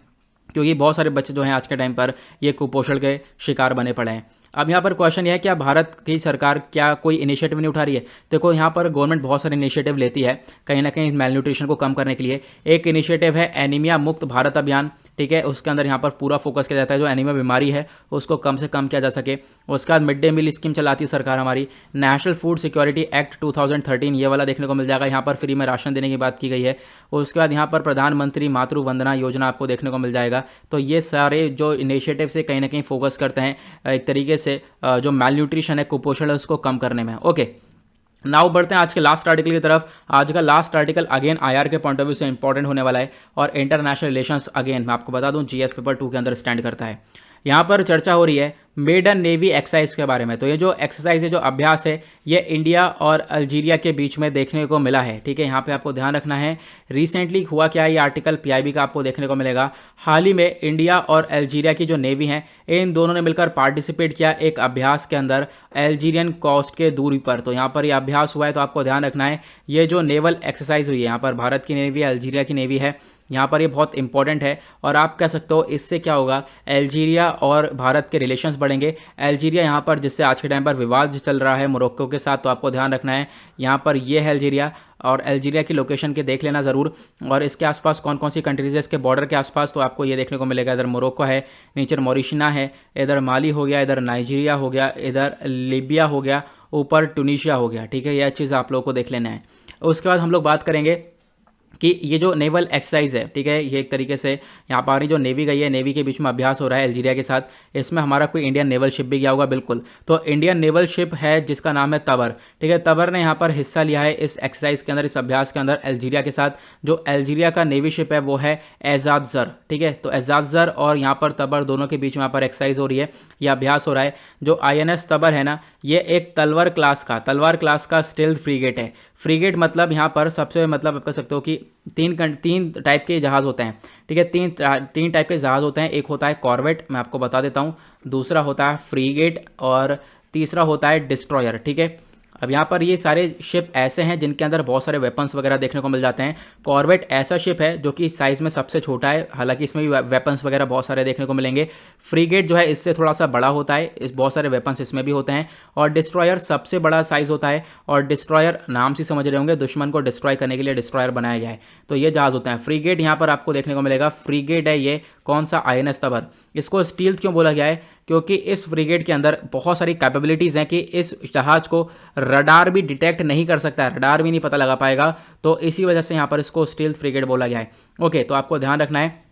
क्योंकि बहुत सारे बच्चे जो हैं आज के टाइम पर ये कुपोषण के शिकार बने पड़े हैं। अब यहाँ पर क्वेश्चन ये है क्या भारत की सरकार क्या कोई इनिशिएटिव नहीं उठा रही है? देखो यहाँ पर गवर्नमेंट बहुत सारे इनिशिएटिव लेती है कहीं ना कहीं मेल न्यूट्रिशन को कम करने के लिए। एक इनिशिएटिव है एनीमिया मुक्त भारत अभियान, ठीक है, उसके अंदर यहाँ पर पूरा फोकस किया जाता है जो एनीमिया बीमारी है उसको कम से कम किया जा सके। उसके बाद मिड डे मील स्कीम चलाती है सरकार हमारी। नेशनल फूड सिक्योरिटी एक्ट 2013 ये वाला देखने को मिल जाएगा, यहाँ पर फ्री में राशन देने की बात की गई है। उसके बाद यहाँ पर प्रधानमंत्री मातृ वंदना योजना आपको देखने को मिल जाएगा। तो ये सारे जो इनिशिएटिव से कहीं ना कहीं फोकस करते हैं एक तरीके से जो मेल न्यूट्रिशन है, कुपोषण है, उसको कम करने में। ओके, नाउ बढ़ते हैं आज के लास्ट आर्टिकल की तरफ। आज का लास्ट आर्टिकल अगेन आईआर के पॉइंट ऑफ व्यू से इंपॉर्टेंट होने वाला है और इंटरनेशनल रिलेशंस अगेन मैं आपको बता दूं जीएस पेपर 2 के अंदर स्टैंड करता है। यहाँ पर चर्चा हो रही है मेडन नेवी एक्सरसाइज के बारे में। तो ये जो एक्सरसाइज है, जो अभ्यास है, ये इंडिया और अल्जीरिया के बीच में देखने को मिला है, ठीक है। यहाँ पे आपको ध्यान रखना है रिसेंटली हुआ क्या है, ये आर्टिकल पीआईबी का आपको देखने को मिलेगा। हाल ही में इंडिया और अल्जीरिया की जो नेवी है इन दोनों ने मिलकर पार्टिसिपेट किया एक अभ्यास के अंदर अल्जीरियन कोस्ट के दूरी पर। तो यहाँ पर ये अभ्यास हुआ है, तो आपको ध्यान रखना है ये जो नेवल एक्सरसाइज हुई है यहाँ पर भारत की नेवी है, अल्जीरिया की नेवी है, यहाँ पर ये बहुत इंपॉर्टेंट है। और आप कह सकते हो इससे क्या होगा, अल्जीरिया और भारत के रिलेशंस बढ़ेंगे। अल्जीरिया यहाँ पर जिससे आज के टाइम पर विवाद चल रहा है मोरक्को के साथ, तो आपको ध्यान रखना है यहाँ पर ये है अल्जीरिया, और अल्जीरिया की लोकेशन के देख लेना ज़रूर। और इसके आसपास कौन कौन सी कंट्रीज है इसके बॉर्डर के आसपास, तो आपको ये देखने को मिलेगा इधर मोरक्को है, नीचे मॉरिशना है, इधर माली हो गया, इधर नाइजीरिया हो गया, इधर लीबिया हो गया, ऊपर टूनीशिया हो गया, ठीक है। यह चीज़ आप लोगों को देख लेना है। उसके बाद हम लोग बात करेंगे कि ये जो नेवल एक्सरसाइज है, ठीक है, ये एक तरीके से यहाँ पर हमारी जो नेवी गई है, नेवी के बीच में अभ्यास हो रहा है अल्जीरिया के साथ, इसमें हमारा कोई इंडियन नेवल शिप भी गया होगा, बिल्कुल। तो इंडियन नेवल शिप है जिसका नाम है तबर, ठीक है। तबर ने यहाँ पर हिस्सा लिया है इस एक्सरसाइज के अंदर, इस अभ्यास के अंदर अल्जीरिया के साथ। जो अल्जीरिया का नेवी शिप है वो है एजाज जर, ठीक है। तो एजाज जर और यहाँ पर तबर दोनों के बीच में यहाँ पर एक्सरसाइज हो रही है, यह अभ्यास हो रहा है। जो INS तबर है ना, ये एक तलवार क्लास का स्टील्थ फ्रीगेट है। फ्रीगेट मतलब यहाँ पर सबसे मतलब आप कह सकते हो कि तीन टाइप के जहाज़ होते हैं, ठीक है। तीन टाइप के जहाज़ होते हैं। एक होता है कॉर्वेट, मैं आपको बता देता हूँ, दूसरा होता है फ्रीगेट और तीसरा होता है डिस्ट्रॉयर, ठीक है। अब यहाँ पर ये सारे शिप ऐसे हैं जिनके अंदर बहुत सारे वेपन्स वगैरह देखने को मिल जाते हैं। कॉर्वेट ऐसा शिप है जो कि साइज़ में सबसे छोटा है, हालांकि इसमें भी वेपन्स वगैरह बहुत सारे देखने को मिलेंगे। फ्रीगेट जो है इससे थोड़ा सा बड़ा होता है, इस बहुत सारे वेपन्स इसमें भी होते हैं। और डिस्ट्रॉयर सबसे बड़ा साइज़ होता है, और डिस्ट्रॉयर नाम से समझ रहे होंगे, दुश्मन को डिस्ट्रॉय करने के लिए डिस्ट्रॉयर बनाया गया है। तो ये जहाज़ होते हैं। फ्रीगेट यहाँ पर आपको देखने को मिलेगा, फ्रीगेट है ये कौन सा INS तबर। इसको स्टील्थ क्यों बोला गया है, क्योंकि इस फ्रिगेट के अंदर बहुत सारी कैपेबिलिटीज़ हैं कि इस जहाज़ को रडार भी डिटेक्ट नहीं कर सकता है, रडार भी नहीं पता लगा पाएगा, तो इसी वजह से यहाँ पर इसको स्टील्थ फ्रिगेट बोला गया है। ओके, तो आपको ध्यान रखना है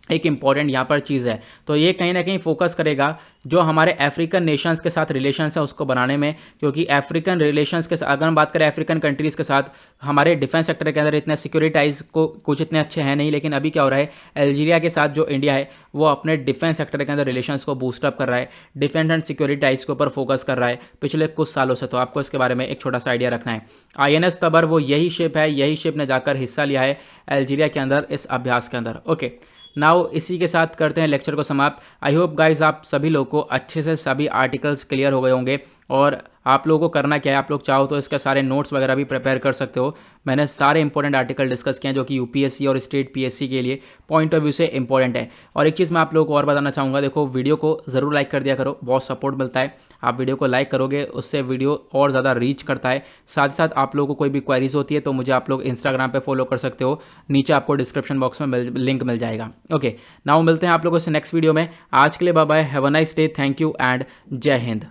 एक इंपॉर्टेंट यहाँ पर चीज़ है, तो ये कहीं ना कहीं फोकस करेगा जो हमारे अफ्रीकन नेशंस के साथ रिलेशंस है उसको बनाने में, क्योंकि अफ्रीकन रिलेशंस के साथ अगर हम बात करें अफ्रीकन कंट्रीज़ के साथ, हमारे डिफेंस सेक्टर के अंदर इतने सिक्योरिटाइज को कुछ इतने अच्छे हैं नहीं, लेकिन अभी क्या हो रहा है अल्जीरिया के साथ जो इंडिया है वो अपने डिफेंस सेक्टर के अंदर रिलेशंस को बूस्टअप कर रहा है, डिफेंस एंड सिक्योरिटाइज के ऊपर फोकस कर रहा है पिछले कुछ सालों से। तो आपको इसके बारे में एक छोटा सा आइडिया रखना है। INS तबर वो यही शिप है, यही शिप ने जाकर हिस्सा लिया है अल्जीरिया के अंदर इस अभ्यास के अंदर। ओके, नाउ इसी के साथ करते हैं लेक्चर को समाप्त। आई होप गाइज आप सभी लोगों को अच्छे से सभी आर्टिकल्स क्लियर हो गए होंगे, और आप लोगों को करना क्या है, आप लोग चाहो तो इसके सारे नोट्स वगैरह भी प्रिपेयर कर सकते हो। मैंने सारे इंपॉर्टेंट आर्टिकल डिस्कस किए हैं जो कि UPSC और स्टेट PSC के लिए पॉइंट ऑफ व्यू से इंपॉर्टेंट है। और एक चीज़ मैं आप लोगों को और बताना चाहूँगा, देखो वीडियो को ज़रूर लाइक कर दिया करो, बहुत सपोर्ट मिलता है। आप वीडियो को लाइक करोगे उससे वीडियो और ज़्यादा रीच करता है। साथ ही साथ आप लोगों को कोई भी क्वेरीज होती है तो मुझे आप लोग इंस्टाग्राम पर फॉलो कर सकते हो, नीचे आपको डिस्क्रिप्शन बॉक्स में लिंक मिल जाएगा। ओके, नाउ मिलते हैं आप लोगों से नेक्स्ट वीडियो में। आज के लिए bye bye, have a nice day, thank you and जय हिंद।